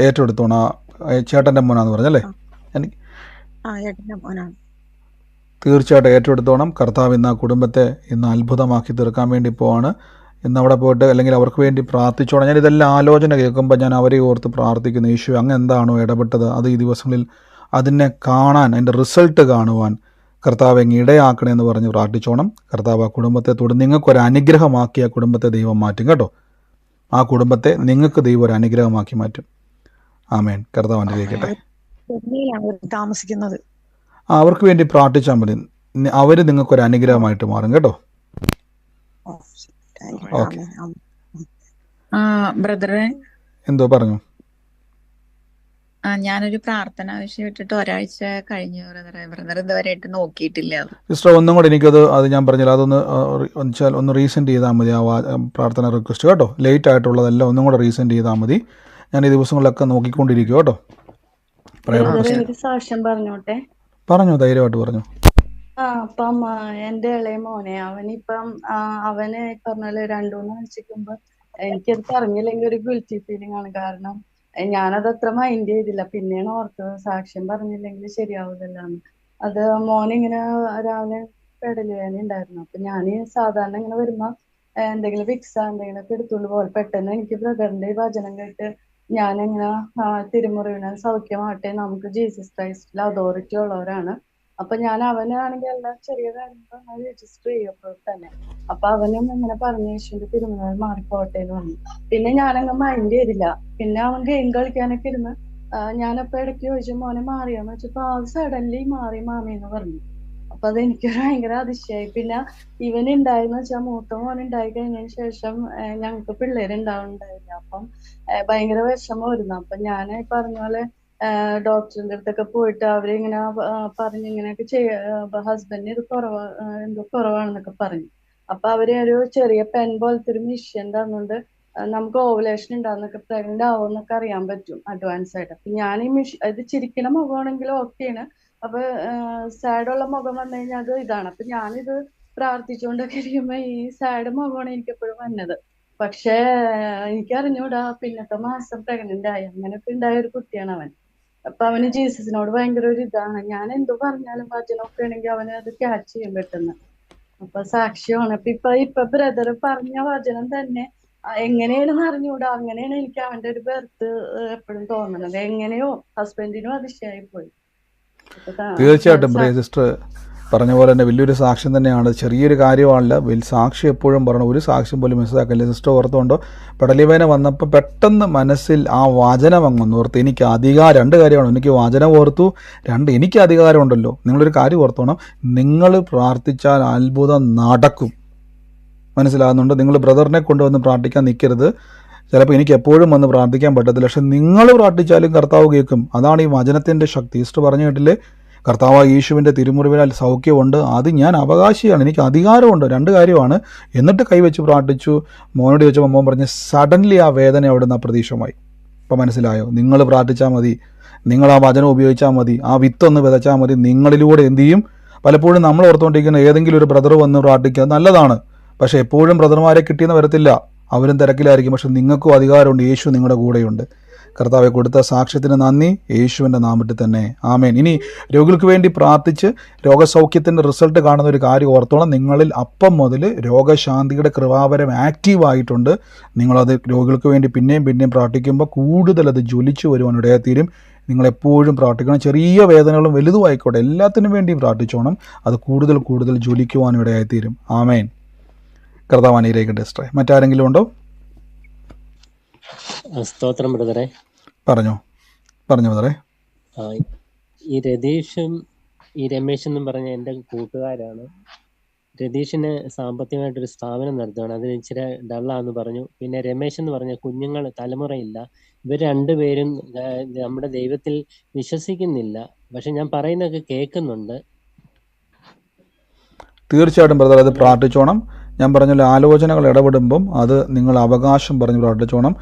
ഏറ്റെടുത്തോണ ചേട്ടൻ്റെ മോനാന്ന് പറഞ്ഞല്ലേ? ഏട്ടന്റെ മോനാണ്. തീർച്ചയായിട്ടും ഏറ്റെടുത്തോണം. കർത്താവ് ഇന്ന് ആ കുടുംബത്തെ ഇന്ന് അത്ഭുതമാക്കി തീർക്കാൻ വേണ്ടി പോവാണ്. ഇന്ന് അവിടെ പോയിട്ട് അല്ലെങ്കിൽ അവർക്ക് വേണ്ടി പ്രാർത്ഥിച്ചോണം. ഞാൻ ഇതെല്ലാം ആലോചന കേൾക്കുമ്പോൾ ഞാൻ അവരെ ഓർത്ത് പ്രാർത്ഥിക്കുന്നു. യേശു അങ്ങ് എന്താണോ ഇടപെട്ടത് അത് ഈ ദിവസങ്ങളിൽ അതിനെ കാണാൻ, അതിൻ്റെ റിസൾട്ട് കാണുവാൻ കർത്താവ് എങ്ങ് ഇടയാക്കണമെന്ന് പറഞ്ഞ് പ്രാർത്ഥിച്ചോണം. കർത്താവ് ആ കുടുംബത്തെ നിങ്ങൾക്കൊരു അനുഗ്രഹമാക്കി ആ കുടുംബത്തെ ദൈവം മാറ്റും കേട്ടോ. ആ കുടുംബത്തെ നിങ്ങൾക്ക് ദൈവം ഒരു അനുഗ്രഹമാക്കി മാറ്റും. ആമേൻ. കർത്താവ് അനുഗ്രഹിക്കട്ടെ. താമസിക്കുന്നത് അവർക്ക് വേണ്ടി പ്രാർത്ഥിച്ചാൽ മതി. അവർ നിങ്ങൾക്കൊരു അനുഗ്രഹമായിട്ട് മാറും കേട്ടോ. ഓക്കെ. ബ്രദറെ, എന്തോ പറഞ്ഞു? ഞാനൊരു പ്രാർത്ഥന ആവശ്യം ഇട്ടിട്ട് ഒരാഴ്ച കഴിഞ്ഞു ബ്രദർ ഇതുവരെയായിട്ട് നോക്കിയിട്ടില്ല. സിസ്റ്റർ ഒന്നും കൂടെ അത് ഞാൻ പറഞ്ഞില്ല, അതൊന്ന് ഒന്ന് റീസെൻഡ് ചെയ്താൽ മതി. ആ പ്രാർത്ഥന റിക്വസ്റ്റ് കേട്ടോ. ലേറ്റ് ആയിട്ടുള്ളതെല്ലാം ഒന്നും കൂടെ റീസെൻഡ് ചെയ്താൽ മതി. ഞാൻ ഈ ദിവസങ്ങളിലൊക്കെ നോക്കിക്കൊണ്ടിരിക്കും കേട്ടോ. സാക്ഷ്യം പറഞ്ഞോട്ടെ? പറഞ്ഞു, ധൈര്യമായിട്ട് പറഞ്ഞു. അപ്പം എന്റെ ഇളയ മോനെ അവന് പറഞ്ഞാല് 2-3 ആഴ്ചക്ക് മുമ്പ് എനിക്കത് പറഞ്ഞില്ലെങ്കിൽ ഒരു ഗിൽറ്റി ഫീലിംഗ് ആണ്. കാരണം ഞാനത് അത്ര മൈൻഡ് ചെയ്തില്ല. പിന്നെയാണ് ഓർത്തത് സാക്ഷ്യം പറഞ്ഞില്ലെങ്കിൽ ശരിയാവില്ലെന്ന്. അത് മോനിങ്ങനെ രാവിലെ പെടല് വേദന ഉണ്ടായിരുന്നു. അപ്പൊ ഞാന് സാധാരണ ഇങ്ങനെ വരുമ്പോ എന്തെങ്കിലും വിക്സ എന്തെങ്കിലുമൊക്കെ എടുത്തുകൊണ്ട് പോലെ പെട്ടെന്ന് എനിക്ക് ബ്രദറിന്റെ വചനം കേട്ട് ഞാനിങ്ങനെ തിരുമുറിവിനെ സൗഖ്യമാട്ടെ, നമുക്ക് ജീസസ് ക്രൈസ്റ്റിൽ അതോറിറ്റി ഉള്ളവരാണ്. അപ്പൊ ഞാൻ അവനാണെങ്കിൽ എല്ലാം ചെറിയ കാര്യങ്ങൾ രജിസ്റ്റർ ചെയ്യപ്പോൾ തന്നെ അപ്പൊ അവനും ഇങ്ങനെ പറഞ്ഞ യേശുവിന്റെ തിരുമുറിവ് മാറിപ്പോട്ടെ എന്ന് പറഞ്ഞു. പിന്നെ ഞാനങ്ങ് മൈൻഡ് ചെയ്തില്ല. പിന്നെ അവൻ ഗെയിം കളിക്കാനൊക്കെ ഇരുന്ന് ഞാനപ്പോ ഇടയ്ക്ക് ചോദിച്ചു മോനെ മാറിയാന്ന് വെച്ചപ്പോ അത് സഡൻലി മാറി മാമി എന്ന് പറഞ്ഞു. അപ്പൊ അതെനിക്ക് ഭയങ്കര അതിശയായി. പിന്നെ ഇവൻ ഉണ്ടായെന്ന് വെച്ചാൽ മൂത്ത മോൻ ഉണ്ടായി കഴിഞ്ഞതിന് ശേഷം ഞങ്ങൾക്ക് പിള്ളേരുണ്ടാവുന്നുണ്ടായില്ല. അപ്പം ഭയങ്കര വിഷമമായിരുന്നു. അപ്പൊ ഞാൻ പറഞ്ഞ പോലെ ഡോക്ടറിന്റെ അടുത്തൊക്കെ പോയിട്ട് അവരിങ്ങനെ പറഞ്ഞു ഇങ്ങനെയൊക്കെ ഹസ്ബൻഡിന് ഇത് എന്തോ കുറവാണെന്നൊക്കെ പറഞ്ഞു. അപ്പൊ അവര് ഒരു ചെറിയ പെൻ പോലത്തെ ഒരു മിഷ്യൻ തന്നുകൊണ്ട് നമുക്ക് ഓവുലേഷൻ ഉണ്ടാവുന്നൊക്കെ പ്രഗ്നന്റ് ആവുമെന്നൊക്കെ അറിയാൻ പറ്റും അഡ്വാൻസ് ആയിട്ട്. അപ്പൊ ഞാൻ ഈ ഇത് ചിരിക്കണ മുഖമാണെങ്കിലും ഓക്കെയാണ്. അപ്പൊ സാഡുള്ള മുഖം വന്നു കഴിഞ്ഞാൽ അത് ഇതാണ്. അപ്പൊ ഞാനിത് പ്രാർത്ഥിച്ചുകൊണ്ടൊക്കെ ഇരിക്കുമ്പോ ഈ സാഡ് മുഖമാണ് എനിക്ക് എപ്പോഴും വന്നത്. പക്ഷേ എനിക്കറിഞ്ഞൂടാ, പിന്നത്തെ മാസം പ്രഗ്നന്റ് ആയി. അങ്ങനെയൊക്കെ ഉണ്ടായ ഒരു കുട്ടിയാണ് അവൻ. അപ്പൊ അവന് ജീസസിനോട് ഭയങ്കര ഒരു ഇതാണ്. ഞാൻ എന്തു പറഞ്ഞാലും വചനമൊക്കെ ആണെങ്കിൽ അവന് അത് ക്യാച്ച് ചെയ്യും പെട്ടെന്ന്. അപ്പൊ സാക്ഷ്യമാണ്. ഇപ്പൊ ബ്രദർ പറഞ്ഞ വചനം തന്നെ എങ്ങനെയാണെന്ന് അറിഞ്ഞൂടാ, അങ്ങനെയാണ് എനിക്ക് അവന്റെ ഒരു ബർത്ത് എപ്പോഴും തോന്നുന്നത്. എങ്ങനെയോ ഹസ്ബൻഡിനും അതിശയായി പോയി. തീർച്ചയായിട്ടും പ്രിയ സിസ്റ്റർ പറഞ്ഞ പോലെ തന്നെ വലിയൊരു സാക്ഷ്യം തന്നെയാണ്. ചെറിയൊരു കാര്യമാണല്ല, വലിയ സാക്ഷി എപ്പോഴും പറയണം. ഒരു സാക്ഷ്യം പോലും മിസ്സാക്കല്ലേ. സിസ്റ്റർ ഓർത്തുകൊണ്ടോ പെടലിവേന വന്നപ്പോൾ പെട്ടെന്ന് മനസ്സിൽ ആ വചനം അങ്ങൊന്ന് ഓർത്ത്, എനിക്ക് അധികാരം, രണ്ട് കാര്യമാണ്. എനിക്ക് വചനം ഓർത്തു, രണ്ട് എനിക്ക് അധികാരമുണ്ടല്ലോ. നിങ്ങളൊരു കാര്യം ഓർത്തോണം, നിങ്ങൾ പ്രാർത്ഥിച്ചാൽ അത്ഭുതം നടക്കും. മനസ്സിലാകുന്നുണ്ട്? നിങ്ങൾ ബ്രദറിനെ കൊണ്ടുവന്ന് പ്രാർത്ഥിക്കാൻ നിൽക്കരുത്. ചിലപ്പോൾ എനിക്ക് എപ്പോഴും വന്ന് പ്രാർത്ഥിക്കാൻ പറ്റത്തില്ല, പക്ഷെ നിങ്ങൾ പ്രാർത്ഥിച്ചാലും കർത്താവ് കേൾക്കും. അതാണ് ഈ വചനത്തിൻ്റെ ശക്തി. സിസ്റ്റർ പറഞ്ഞു കേട്ടില്ലേ, കർത്താവ് യേശുവിൻ്റെ തിരുമുറിവിനാൽ സൗഖ്യമുണ്ട്, അത് ഞാൻ അവകാശിയാണ്, എനിക്ക് അധികാരമുണ്ട്. രണ്ട് കാര്യമാണ്. എന്നിട്ട് കൈവച്ച് പ്രാർത്ഥിച്ചു. മോനോട് ചോദിച്ചപ്പോൾ മോൻ പറഞ്ഞ് സഡൻലി ആ വേദന അവിടെ നിന്ന് അപ്രതീക്ഷമായി. ഇപ്പം മനസ്സിലായോ? നിങ്ങൾ പ്രാർത്ഥിച്ചാൽ മതി, നിങ്ങൾ ആ വചനം ഉപയോഗിച്ചാൽ മതി, ആ വിത്തൊന്ന് വിതച്ചാൽ മതി. നിങ്ങളിലൂടെ എന്ത് ചെയ്യും? പലപ്പോഴും നമ്മൾ ഓർത്തുകൊണ്ടിരിക്കുന്ന ഏതെങ്കിലും ഒരു ബ്രദർ വന്ന് പ്രാർത്ഥിക്കുക നല്ലതാണ്, പക്ഷേ എപ്പോഴും ബ്രദർമാരെ കിട്ടിയെന്ന് വരത്തില്ല. അവരും തിരക്കിലായിരിക്കും. പക്ഷെ നിങ്ങൾക്കും അധികാരമുണ്ട്, യേശു നിങ്ങളുടെ കൂടെയുണ്ട്. കർത്താവെ കൊടുത്ത സാക്ഷ്യത്തിന് നന്ദി, യേശുവിൻ്റെ നാമത്തിൽ തന്നെ ആമേൻ. ഇനി രോഗികൾക്ക് വേണ്ടി പ്രാർത്ഥിച്ച് രോഗസൗഖ്യത്തിൻ്റെ റിസൾട്ട് കാണുന്ന ഒരു കാര്യം ഓർത്തോളം, നിങ്ങളിൽ അപ്പം മുതൽ രോഗശാന്തിയുടെ കൃപാവരം ആക്റ്റീവായിട്ടുണ്ട്. നിങ്ങളത് രോഗികൾക്ക് വേണ്ടി പിന്നെയും പിന്നെയും പ്രാർത്ഥിക്കുമ്പോൾ കൂടുതൽ അത് ജ്വലിച്ചു വരുവാൻ ഇടയായിത്തീരും. നിങ്ങളെപ്പോഴും പ്രാർത്ഥിക്കണം. ചെറിയ വേദനകളും വലുതും ആയിക്കോട്ടെ, എല്ലാത്തിനും വേണ്ടിയും പ്രാർത്ഥിച്ചോണം. അത് കൂടുതൽ കൂടുതൽ ജ്വലിക്കുവാൻ ഇടയായിത്തീരും. ആമേൻ. കർത്താവ് അനുഗ്രഹിക്കട്ടെ. സിസ്റ്ററെ, മറ്റാരെങ്കിലും ഉണ്ടോ? സ്തോത്രം ബ്രദറെ. പറഞ്ഞു ബ്രദറെ. ഈ രതീഷും ഈ രമേശ് എന്നും പറഞ്ഞ എൻ്റെ കൂട്ടുകാരാണ്. രതീഷിന് സാമ്പത്തികമായിട്ടൊരു സ്ഥാപനം നടത്തുകയാണ്, അതിന് ഇച്ചിരി ഡള്ളാന്ന് പറഞ്ഞു. പിന്നെ രമേശ് എന്ന് പറഞ്ഞ കുഞ്ഞുങ്ങൾ തലമുറയില്ല. ഇവർ രണ്ടുപേരും നമ്മുടെ ദൈവത്തിൽ വിശ്വസിക്കുന്നില്ല, പക്ഷെ ഞാൻ പറയുന്നതൊക്കെ കേൾക്കുന്നുണ്ട്. തീർച്ചയായിട്ടും ബ്രദർ, അത് പ്രാർത്ഥിച്ചോണം. ഞാൻ പറഞ്ഞല്ലോ, ആലോചനകൾ ഇടപെടുമ്പം അത് നിങ്ങൾ അവകാശം പറഞ്ഞ് പ്രാർത്ഥിച്ചോണം.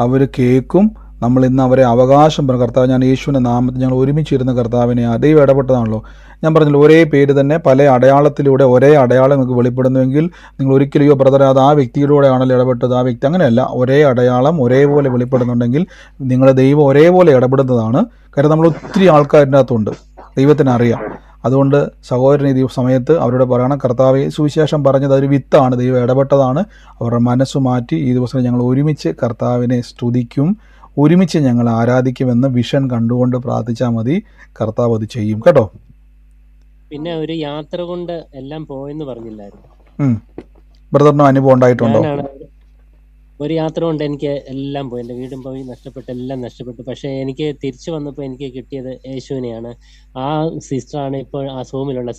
അവർ കേൾക്കും. നമ്മൾ ഇന്ന് അവരെ അവകാശം പറഞ്ഞു, കർത്താവ് ഞാൻ യേശുവിൻ്റെ നാമത്തിൽ ഞങ്ങൾ ഒരുമിച്ചിരുന്ന കർത്താവിനെ ദൈവം ഇടപെട്ടതാണല്ലോ. ഞാൻ പറഞ്ഞല്ലോ, ഒരേ പേര് തന്നെ പല അടയാളത്തിലൂടെ ഒരേ അടയാളം നിങ്ങൾക്ക് വെളിപ്പെടുന്നുവെങ്കിൽ നിങ്ങൾ ഒരിക്കലും ബ്രദർ അത് ആ വ്യക്തിയിലൂടെ ആണല്ലോ ഇടപെട്ടത്, ആ വ്യക്തി അങ്ങനെയല്ല. ഒരേ അടയാളം ഒരേപോലെ വെളിപ്പെടുന്നുണ്ടെങ്കിൽ നിങ്ങളുടെ ദൈവം ഒരേപോലെ ഇടപെടുന്നതാണ്. കാരണം നമ്മൾ ഒത്തിരി ആൾക്കാരിൻ്റെ അകത്തുണ്ട്, ദൈവത്തിന് അറിയാം. അതുകൊണ്ട് സഹോദരൻ ഈ സമയത്ത് അവരോട് പറയണം, കർത്താവ് സുവിശേഷം പറഞ്ഞത് ഒരു വിത്താണ്, ദൈവം ഇടപെട്ടതാണ്. അവരുടെ മനസ്സ് മാറ്റി ഈ ദിവസം ഞങ്ങൾ ഒരുമിച്ച് കർത്താവിനെ സ്തുതിക്കും, ഒരുമിച്ച് ഞങ്ങൾ ആരാധിക്കുമെന്ന് വിഷൻ കണ്ടുകൊണ്ട് പ്രാർത്ഥിച്ചാൽ മതി. കർത്താവ് അത് ചെയ്യും കേട്ടോ. പിന്നെ ഒരു യാത്ര കൊണ്ട് എല്ലാം പോയെന്ന് പറഞ്ഞില്ലായിരുന്നു? ബ്രദറിനും അനുഭവം ഉണ്ടായിട്ടുണ്ടോ? ഒരു യാത്ര കൊണ്ട് എനിക്ക് എല്ലാം പോയി, എൻ്റെ വീടും പോയി, എല്ലാം നഷ്ടപ്പെട്ടു. പക്ഷെ എനിക്ക് തിരിച്ചു വന്നപ്പോൾ എനിക്ക് കിട്ടിയത് യേശുവിനെയാണ്. ആ സിസ്റ്ററാണ് ഇപ്പോൾ ആ സൂമിലുള്ള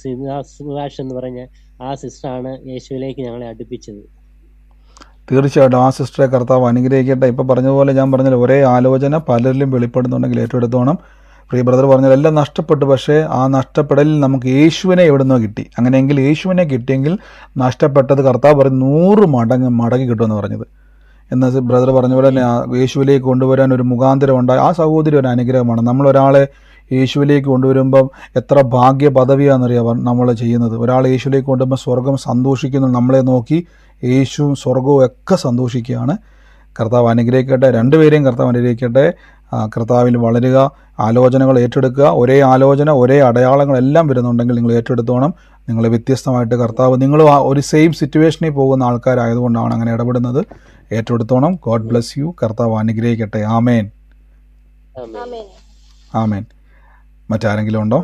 സുഭാഷ് എന്ന് പറഞ്ഞ ആ സിസ്റ്ററാണ് യേശുവിലേക്ക് ഞങ്ങളെ അടുപ്പിച്ചത്. തീർച്ചയായിട്ടും ആ സിസ്റ്ററെ കർത്താവ് അനുഗ്രഹിക്കട്ടെ. ഇപ്പം പറഞ്ഞതുപോലെ ഞാൻ പറഞ്ഞത് ഒരേ ആലോചന പലരിലും വെളിപ്പെടുന്നുണ്ടെങ്കിൽ ഏറ്റെടുത്തോണം. പ്രിയ ബ്രദർ പറഞ്ഞാൽ എല്ലാം നഷ്ടപ്പെട്ടു, പക്ഷേ ആ നഷ്ടപ്പെടലിൽ നമുക്ക് യേശുവിനെ എവിടെ നിന്നോ കിട്ടി. അങ്ങനെയെങ്കിൽ യേശുവിനെ കിട്ടിയെങ്കിൽ നഷ്ടപ്പെട്ടത് കർത്താവ് പറഞ്ഞ് 100 മടങ്ങി കിട്ടുമെന്ന് പറഞ്ഞത്. എന്നാൽ ബ്രദർ പറഞ്ഞ പോലെ തന്നെ യേശുവിലേക്ക് കൊണ്ടുവരാൻ ഒരു മുഖാന്തരം ഉണ്ടായി. ആ സഹോദരി ഒരു അനുഗ്രഹമാണ്. നമ്മളൊരാളെ യേശുവിലേക്ക് കൊണ്ടുവരുമ്പം എത്ര ഭാഗ്യ പദവിയാണെന്നറിയാം നമ്മൾ ചെയ്യുന്നത്. ഒരാളെ യേശുവിലേക്ക് കൊണ്ടുവരുമ്പോൾ സ്വർഗം സന്തോഷിക്കുന്നു, നമ്മളെ നോക്കി യേശുവും സ്വർഗവും ഒക്കെ സന്തോഷിക്കുകയാണ്. കർത്താവ് അനുഗ്രഹിക്കട്ടെ, രണ്ടുപേരെയും കർത്താവ് അനുഗ്രഹിക്കട്ടെ. കർത്താവിൽ വളരുക, ആലോചനകൾ ഏറ്റെടുക്കുക. ഒരേ ആലോചന ഒരേ അടയാളങ്ങളെല്ലാം വരുന്നുണ്ടെങ്കിൽ നിങ്ങൾ ഏറ്റെടുത്തോണം. നിങ്ങൾ വ്യത്യസ്തമായിട്ട് കർത്താവ്, നിങ്ങൾ ഒരു സെയിം സിറ്റുവേഷനിൽ പോകുന്ന ആൾക്കാരായതുകൊണ്ടാണ് അങ്ങനെ ഇടപെടുന്നത്. ഏറ്റെടുത്തോണം. God bless you. കർത്താവ് അനുഗ്രഹിക്കട്ടെ. ആമേൻ, ആമേൻ. മറ്റാരെങ്കിലും ഉണ്ടോ?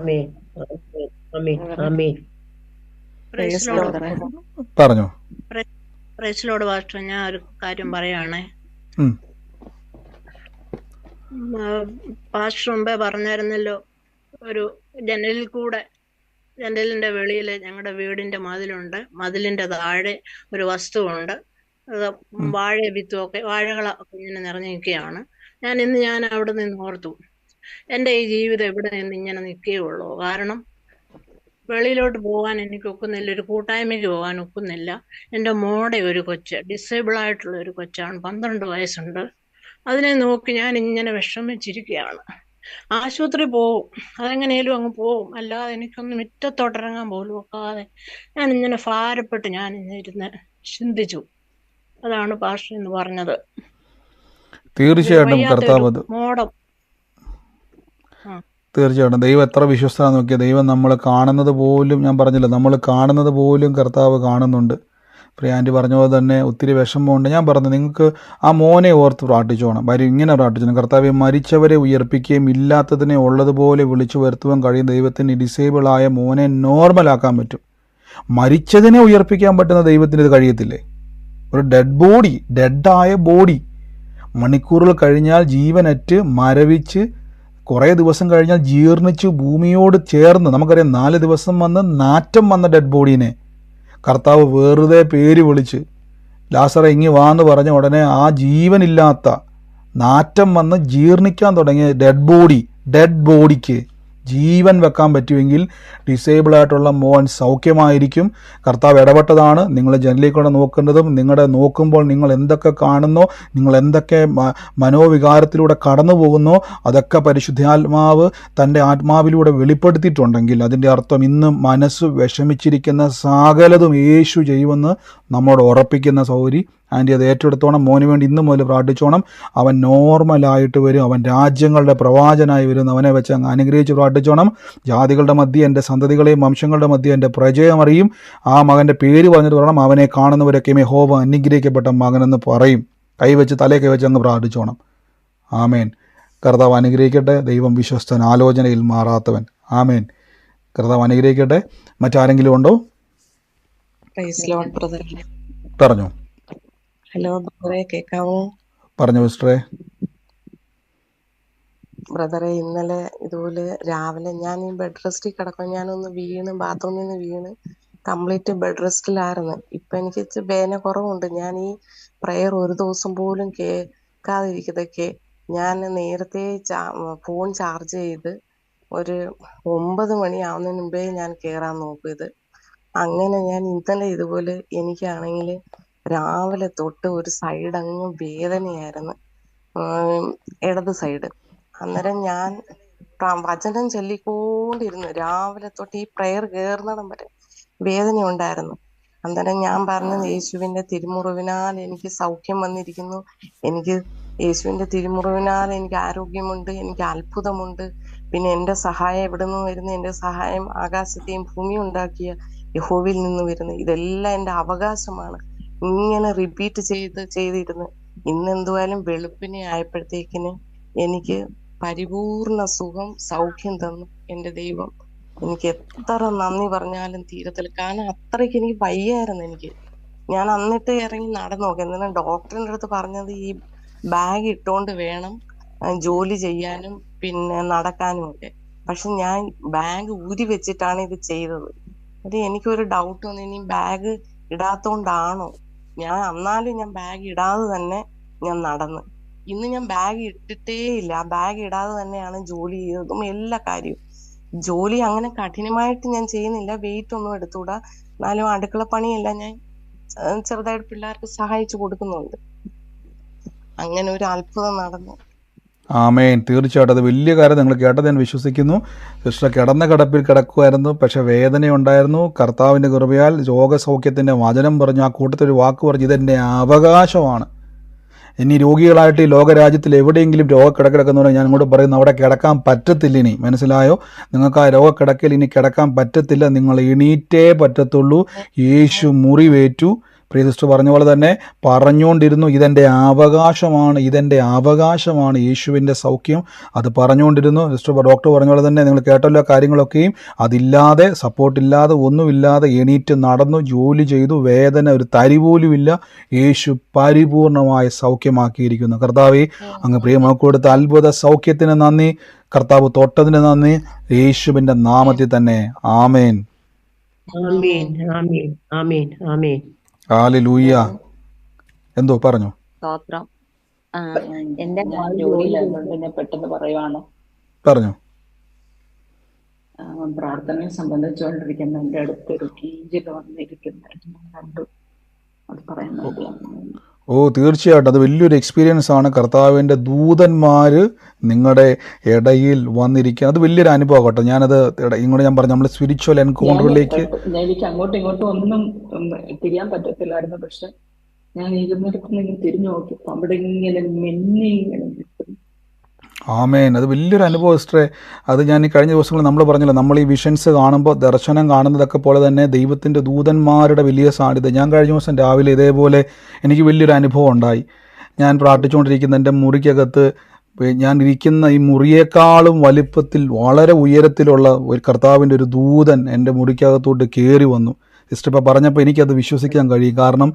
പറഞ്ഞോ. പ്രൈസിലോട് പാസ്റ്റർ, ഞാൻ ഒരു കാര്യം പറയുകയാണേ. പാസ്റ്റർ മുമ്പേ പറഞ്ഞായിരുന്നല്ലോ, ഒരു ജനലിന്റെ വെളിയിൽ ഞങ്ങളുടെ വീടിന്റെ മതിലുണ്ട്, മതിലിന്റെ താഴെ ഒരു വസ്തുവുണ്ട്. അത് വാഴ വിത്തുമൊക്കെ, വാഴകളൊക്കെ ഇങ്ങനെ നിറഞ്ഞു നിൽക്കുകയാണ്. ഞാൻ അവിടെ നിന്ന് ഓർത്തു, എൻ്റെ ഈ ജീവിതം ഇവിടെ നിന്ന് ഇങ്ങനെ നിൽക്കുകയുള്ളൂ. കാരണം വെളിയിലോട്ട് പോകാൻ എനിക്ക് ഒക്കുന്നില്ല, ഒരു കൂട്ടായ്മയ്ക്ക് പോകാൻ ഒക്കുന്നില്ല. എൻ്റെ മോടെ ഒരു കൊച്ച്, ഡിസേബിൾ ആയിട്ടുള്ള ഒരു കൊച്ചാണ്, 12 വയസ്സുണ്ട്. അതിനെ നോക്കി ഞാൻ ഇങ്ങനെ വിഷമിച്ചിരിക്കുകയാണ്. ആശുപത്രി പോവും, അതെങ്ങനെയും അങ്ങ് പോവും. അല്ലാതെ എനിക്കൊന്ന് മുറ്റത്തോട്ടിറങ്ങാൻ പോലും ഒക്കാതെ ഞാൻ ഇങ്ങനെ ഭാരപ്പെട്ട് ഞാൻ ഇന്നിരുന്ന് ചിന്തിച്ചു. അതാണ് പാസ്റ്റർ എന്ന് പറഞ്ഞത്. ഒരു തീർച്ചയായിട്ടും വയ്യാത്തൊരു കർത്താവ് അത് മോഡം. ആ തീർച്ചയായിട്ടും ദൈവം എത്ര വിശ്വസ്തനാന്ന് നോക്കിയാൽ ദൈവം നമ്മൾ കാണുന്നത് പോലും, ഞാൻ പറഞ്ഞില്ല, നമ്മൾ കാണുന്നത് പോലും കർത്താവ് കാണുന്നുണ്ട്. പ്രിയാൻറ്റി പറഞ്ഞ പോലെ തന്നെ ഒത്തിരി വിഷമമുണ്ട്. ഞാൻ പറഞ്ഞു നിങ്ങൾക്ക് ആ മോനെ ഓർത്ത് പ്രാർത്ഥിച്ചോണം. ഇങ്ങനെ പ്രാർത്ഥിച്ചോണം, കർത്താവെ മരിച്ചവരെ ഉയർപ്പിക്കുകയും ഇല്ലാത്തതിനെ ഉള്ളതുപോലെ വിളിച്ചു വരുത്തുവാൻ കഴിയും ദൈവത്തിന് ഡിസേബിളായ മോനെ നോർമലാക്കാൻ പറ്റും. മരിച്ചതിനെ ഉയർപ്പിക്കാൻ പറ്റുന്ന ദൈവത്തിന് ഇത് കഴിയത്തില്ലേ? ഒരു ഡെഡായ ബോഡി മണിക്കൂറുകൾ കഴിഞ്ഞാൽ ജീവനറ്റ് മരവിച്ച് കുറേ ദിവസം കഴിഞ്ഞാൽ ജീർണിച്ച് ഭൂമിയോട് ചേർന്ന്, നമുക്കറിയാം 4 ദിവസം വന്ന് നാറ്റം വന്ന ഡെഡ് ബോഡീനെ കർത്താവ് വെറുതെ പേര് വിളിച്ച് ലാസറേ ഇങ്ങി വാന്ന് പറഞ്ഞ ഉടനെ ആ ജീവനില്ലാത്ത നാറ്റം വന്ന് ജീർണിക്കാൻ തുടങ്ങിയ ഡെഡ് ബോഡിക്ക് ജീവൻ വെക്കാൻ പറ്റുമെങ്കിൽ ഡിസേബിളായിട്ടുള്ള മോൻ സൗഖ്യമായിരിക്കും. കർത്താവ് ഇടപെട്ടതാണ്. നിങ്ങൾ ജനലിൽ നോക്കേണ്ടതും നിങ്ങളുടെ നോക്കുമ്പോൾ നിങ്ങൾ എന്തൊക്കെ കാണുന്നോ, നിങ്ങൾ എന്തൊക്കെ മനോവികാരത്തിലൂടെ കടന്നു പോകുന്നോ അതൊക്കെ പരിശുദ്ധാത്മാവ് തൻ്റെ ആത്മാവിലൂടെ വെളിപ്പെടുത്തിയിട്ടുണ്ടെങ്കിൽ അതിൻ്റെ അർത്ഥം ഇന്ന് മനസ്സ് വിഷമിച്ചിരിക്കുന്ന സകലതും യേശു ചെയ്യുമെന്ന് നമ്മോട് ഉറപ്പിക്കുന്ന സൗരി ആൻറ്റി അത് ഏറ്റെടുത്തോണം. മോന് വേണ്ടി ഇന്ന് മുതൽ പ്രാർത്ഥിച്ചോണം. അവൻ നോർമലായിട്ട് വരും, അവൻ രാജ്യങ്ങളുടെ പ്രവാചനായി വരും. അവനെ വെച്ച് അങ്ങ് അനുഗ്രഹിച്ച് പ്രാർത്ഥിച്ചോണം. ജാതികളുടെ മധ്യ എൻ്റെ സന്തതികളെയും വംശങ്ങളുടെ മധ്യ എൻ്റെ പ്രജയം അറിയും. ആ മകൻ്റെ പേര് പറഞ്ഞിട്ട് പറയണം, അവനെ കാണുന്നവരൊക്കെ യഹോവ അനുഗ്രഹിക്കപ്പെട്ട മകനെന്ന് പറയും. കൈവച്ച് തലേ കൈവച്ച് അങ്ങ് പ്രാർത്ഥിച്ചോണം. ആമേൻ. കർത്താവ് അനുഗ്രഹിക്കട്ടെ. ദൈവം വിശ്വസ്തൻ, ആലോചനയിൽ മാറാത്തവൻ. ആമേൻ. കർത്താവ് അനുഗ്രഹിക്കട്ടെ. മറ്റാരെങ്കിലും ഉണ്ടോ? പറഞ്ഞു. ഹലോ ബ്രദറെ, കേൾക്കാമോ? പറഞ്ഞു സിസ്റ്ററെ. ബ്രദറെ, ഇന്നലെ ഇതുപോലെ രാവിലെ ഞാൻ ഈ ബെഡ് റെസ്റ്റിൽ കിടക്കും, ഞാനൊന്ന് വീണ്, ബാത്റൂമിൽ നിന്ന് വീണ് കംപ്ലീറ്റ് ബെഡ് റെസ്റ്റിലായിരുന്നു. ഇപ്പൊ എനിക്ക് ഇച്ചിരി വേദന കുറവുണ്ട്. ഞാൻ ഈ പ്രയർ ഒരു ദിവസം പോലും കേൾക്കാതിരിക്കതൊക്കെ ഞാൻ നേരത്തെ ഫോൺ ചാർജ് ചെയ്ത് ഒരു 9 മണിയാവുന്നതിന് മുമ്പേ ഞാൻ കേറാൻ നോക്കിയത്. അങ്ങനെ ഞാൻ ഇന്നലെ ഇതുപോലെ എനിക്കാണെങ്കിൽ രാവിലെ തൊട്ട് ഒരു സൈഡ് അങ്ങ് വേദനയായിരുന്നു, ഇടത് സൈഡ്. അന്നേരം ഞാൻ വചനം ചൊല്ലിക്കൊണ്ടിരുന്നു രാവിലെ തൊട്ട് ഈ പ്രയർ കയറുന്നിടം വരെ വേദന ഉണ്ടായിരുന്നു. അന്നേരം ഞാൻ പറഞ്ഞത്, യേശുവിന്റെ തിരുമുറിവിനാൽ എനിക്ക് സൗഖ്യം വന്നിരിക്കുന്നു, എനിക്ക് യേശുവിന്റെ തിരുമുറിവിനാൽ എനിക്ക് ആരോഗ്യമുണ്ട്, എനിക്ക് അത്ഭുതമുണ്ട്. പിന്നെ എന്റെ സഹായം എവിടെ നിന്ന് വരുന്നു? എന്റെ സഹായം ആകാശത്തെയും ഭൂമി ഉണ്ടാക്കിയ യഹോവയിൽ നിന്ന് വരുന്നു. ഇതെല്ലാം എന്റെ അവകാശമാണ്. ഇങ്ങനെ റിപ്പീറ്റ് ചെയ്തിരുന്നു. ഇന്നെന്തുവായാലും വെളുപ്പിനെ ആയപ്പോഴത്തേക്കിന് എനിക്ക് പരിപൂർണ സുഖം, സൗഖ്യം തന്നു എന്റെ ദൈവം. എനിക്ക് എത്ര നന്ദി പറഞ്ഞാലും തീരത്തില്ല. കാരണം അത്രയ്ക്ക് എനിക്ക് വയ്യായിരുന്നു എനിക്ക്. ഞാൻ എന്നിട്ട് ഇറങ്ങി നടന്നു നോക്കി. എന്നാലും ഡോക്ടറിന്റെ അടുത്ത് പറഞ്ഞത് ഈ ബാഗ് ഇട്ടോണ്ട് വേണം ജോലി ചെയ്യാനും പിന്നെ നടക്കാനും ഒക്കെ. പക്ഷെ ഞാൻ ബാഗ് ഊരി വെച്ചിട്ടാണ് ഇത് ചെയ്തത്. അത് എനിക്കൊരു ഡൗട്ട് വന്നു, ഇനി ബാഗ് ഇടാത്തോണ്ടാണോ? എന്നാലും ഞാൻ ബാഗ് ഇടാതെ തന്നെ ഞാൻ നടന്ന്. ഇന്ന് ഞാൻ ബാഗ് ഇട്ടിട്ടേ ഇല്ല. ആ ബാഗ് ഇടാതെ തന്നെയാണ് ജോലി ചെയ്തതും എല്ലാ കാര്യവും. ജോലി അങ്ങനെ കഠിനമായിട്ട് ഞാൻ ചെയ്യുന്നില്ല, വെയിറ്റ് ഒന്നും എടുത്തുകൂടാ. എന്നാലും അടുക്കള പണിയെല്ലാം ഞാൻ ചെറുതായിട്ട് പിള്ളേർക്ക് സഹായിച്ചു കൊടുക്കുന്നുണ്ട്. അങ്ങനെ ഒരു അത്ഭുതം നടന്നു. ആമേൻ. തീർച്ചയായിട്ടും അത് വലിയ കാര്യം നിങ്ങൾ കേട്ടത് ഞാൻ വിശ്വസിക്കുന്നു. സിസ്റ്റർ കിടന്ന കിടപ്പിൽ കിടക്കുമായിരുന്നു, പക്ഷെ വേദനയുണ്ടായിരുന്നു. കർത്താവിൻ്റെ കൃപയാൽ രോഗസൗഖ്യത്തിൻ്റെ വചനം പറഞ്ഞു. ആ കൂട്ടത്തിൽ ഒരു വാക്ക് പറഞ്ഞു, ഇതെൻ്റെ അവകാശമാണ്. ഇനി രോഗികളായിട്ട് ഈ ലോകരാജ്യത്തിൽ എവിടെയെങ്കിലും രോഗക്കിടക്കിടക്കുന്നവരെ ഞാൻ ഇങ്ങോട്ട് പറയുന്നു, അവിടെ കിടക്കാൻ പറ്റത്തില്ല. ഇനി മനസ്സിലായോ? നിങ്ങൾക്ക് ആ രോഗക്കിടക്കയിൽ ഇനി കിടക്കാൻ പറ്റത്തില്ല. നിങ്ങൾ എണീറ്റേ പറ്റത്തുള്ളൂ. യേശു മുറിവേറ്റു. പ്രിയ സിസ്റ്റർ പറഞ്ഞ പോലെ തന്നെ പറഞ്ഞുകൊണ്ടിരുന്നു, ഇതെൻ്റെ അവകാശമാണ്, ഇതെൻ്റെ അവകാശമാണ് യേശുവിൻ്റെ സൗഖ്യം. അത് പറഞ്ഞുകൊണ്ടിരുന്നു. സിസ്റ്റർ ഡോക്ടർ പറഞ്ഞ പോലെ തന്നെ നിങ്ങൾ കേട്ടല്ലോ കാര്യങ്ങളൊക്കെയും. അതില്ലാതെ, സപ്പോർട്ടില്ലാതെ, ഒന്നുമില്ലാതെ എണീറ്റ് നടന്നു, ജോലി ചെയ്തു. വേദന ഒരു തരി പോലുമില്ല. യേശു പരിപൂർണമായ സൗഖ്യമാക്കിയിരിക്കുന്നു. കർത്താവേ, അങ്ങ് പ്രിയമക്ക് കൊടുത്ത അത്ഭുത സൗഖ്യത്തിന് നന്ദി. കർത്താവ് തൊട്ടതിന് നന്ദി. യേശുവിൻ്റെ നാമത്തിൽ തന്നെ. ആമേൻ. ആമേൻ. ആമേൻ. ആമേൻ. ആമേൻ. ഹല്ലേലൂയ. എന്തോ പറഞ്ഞു? സ്തോത്രം. എന്റെ ജോലിയിലായതുകൊണ്ട് ഞാൻ പെട്ടെന്ന് പറയുവാണ്. പറഞ്ഞു. പ്രാർത്ഥനയെ സംബന്ധിച്ചുകൊണ്ടിരിക്കുന്ന എന്റെ അടുത്തൊരു കീഞ്ചിൽ വന്നിരിക്കുന്നുണ്ടായിരുന്നു. കണ്ടു, അത് പറയാൻ വേണ്ടിയാണ്. ഓ തീർച്ചയായിട്ടും അത് വലിയൊരു എക്സ്പീരിയൻസ് ആണ്. കർത്താവിൻ്റെ ദൂതന്മാർ നിങ്ങളുടെ ഇടയിൽ വന്നിരിക്കുക, അത് വലിയൊരു അനുഭവം കേട്ടോ. ഞാനത് ഇങ്ങോട്ട് ഞാൻ പറഞ്ഞു, നമ്മൾ സ്പിരിച്വൽ എൻകൗണ്ടറിലേക്ക് എനിക്ക് അങ്ങോട്ടും ഇങ്ങോട്ടും ഒന്നും തിരിയാൻ പറ്റത്തില്ലായിരുന്നു. പക്ഷെ ഞാൻ ഇരുന്നിടത്ത് നിന്ന് തിരിഞ്ഞു നോക്കിയപ്പോ അവിടെ ഇങ്ങനെ ഇങ്ങനെ നിൽക്കുന്നു. ആമേൻ. അത് വലിയൊരു അനുഭവം സിസ്റ്ററെ. അത് ഞാൻ ഈ കഴിഞ്ഞ ദിവസങ്ങളിൽ നമ്മൾ പറഞ്ഞല്ലോ, നമ്മൾ ഈ വിഷൻസ് കാണുമ്പോൾ, ദർശനം കാണുന്നതൊക്കെ പോലെ തന്നെ ദൈവത്തിൻ്റെ ദൂതന്മാരുടെ വലിയ സാന്നിധ്യം. ഞാൻ കഴിഞ്ഞ ദിവസം രാവിലെ ഇതേപോലെ എനിക്ക് വലിയൊരു അനുഭവം ഉണ്ടായി. ഞാൻ പ്രാർത്ഥിച്ചുകൊണ്ടിരിക്കുന്ന എൻ്റെ മുറിക്കകത്ത് ഞാൻ ഇരിക്കുന്ന ഈ മുറിയേക്കാളും വലിപ്പത്തിൽ വളരെ ഉയരത്തിലുള്ള ഒരു കർത്താവിൻ്റെ ഒരു ദൂതൻ എൻ്റെ മുറിക്കകത്തോട്ട് കയറി വന്നു. സിസ്റ്റർ ഇപ്പോൾ പറഞ്ഞപ്പോൾ എനിക്കത് വിശ്വസിക്കാൻ കഴിയും. കാരണം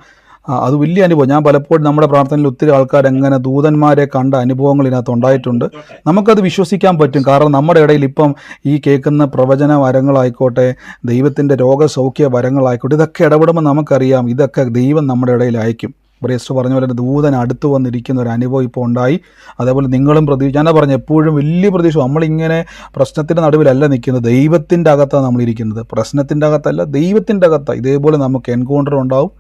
അത് വലിയ അനുഭവം. ഞാൻ പലപ്പോഴും നമ്മുടെ പ്രാർത്ഥനയിൽ ഒത്തിരി ആൾക്കാർ എങ്ങനെ ദൂതന്മാരെ കണ്ട അനുഭവങ്ങൾ ഇതിനകത്ത് ഉണ്ടായിട്ടുണ്ട്. നമുക്കത് വിശ്വസിക്കാൻ പറ്റും. കാരണം നമ്മുടെ ഇടയിൽ ഇപ്പം ഈ കേൾക്കുന്ന പ്രവചന വരങ്ങളായിക്കോട്ടെ, ദൈവത്തിൻ്റെ രോഗസൗഖ്യ വരങ്ങളായിക്കോട്ടെ, ഇതൊക്കെ ഇടപെടുമ്പോൾ നമുക്കറിയാം ഇതൊക്കെ ദൈവം നമ്മുടെ ഇടയിൽ അയക്കും. ബ്രേസ്റ്റ് പറഞ്ഞ പോലെ ദൂതൻ അടുത്ത് വന്നിരിക്കുന്ന ഒരു അനുഭവം ഇപ്പോൾ ഉണ്ടായി. അതേപോലെ നിങ്ങളും ഞാൻ പറഞ്ഞു എപ്പോഴും വലിയ പ്രതീക്ഷ. നമ്മളിങ്ങനെ പ്രശ്നത്തിൻ്റെ നടുവിലല്ല നിൽക്കുന്നത്, ദൈവത്തിൻ്റെ അകത്താണ് നമ്മളിരിക്കുന്നത്. പ്രശ്നത്തിൻ്റെ അകത്തല്ല, ദൈവത്തിൻ്റെ അകത്താണ്. ഇതേപോലെ നമുക്ക് എൻകൗണ്ടർ ഉണ്ടാവും.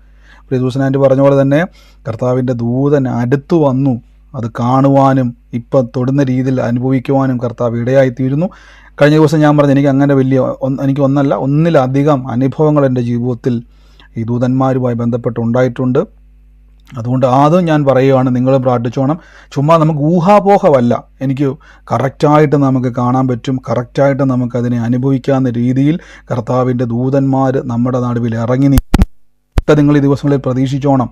പ്രിയദൂഷനാൻറ്റി പറഞ്ഞ പോലെ തന്നെ കർത്താവിൻ്റെ ദൂതൻ അടുത്തു വന്നു. അത് കാണുവാനും ഇപ്പം തൊടുന്ന രീതിയിൽ അനുഭവിക്കുവാനും കർത്താവ് ഇടയായിത്തീരുന്നു. കഴിഞ്ഞ ദിവസം ഞാൻ പറഞ്ഞു എനിക്ക് അങ്ങനെ എനിക്ക് ഒന്നിലധികം അനുഭവങ്ങൾ എൻ്റെ ജീവിതത്തിൽ ഈ ദൂതന്മാരുമായി ബന്ധപ്പെട്ടുണ്ടായിട്ടുണ്ട്. അതുകൊണ്ട് അതും ഞാൻ പറയുകയാണ്, നിങ്ങൾ പ്രാർത്ഥിച്ചോണം. ചുമ്മാ നമുക്ക് ഊഹാപോഹമല്ല, എനിക്ക് കറക്റ്റായിട്ട് നമുക്ക് കാണാൻ പറ്റും, കറക്റ്റായിട്ട് നമുക്കതിനെ അനുഭവിക്കാവുന്ന രീതിയിൽ കർത്താവിൻ്റെ ദൂതന്മാർ നമ്മുടെ നടുവിൽ ഇറങ്ങി നിൽക്കും. നിങ്ങൾ ഈ ദിവസങ്ങളിൽ പ്രതീക്ഷിച്ചോണം.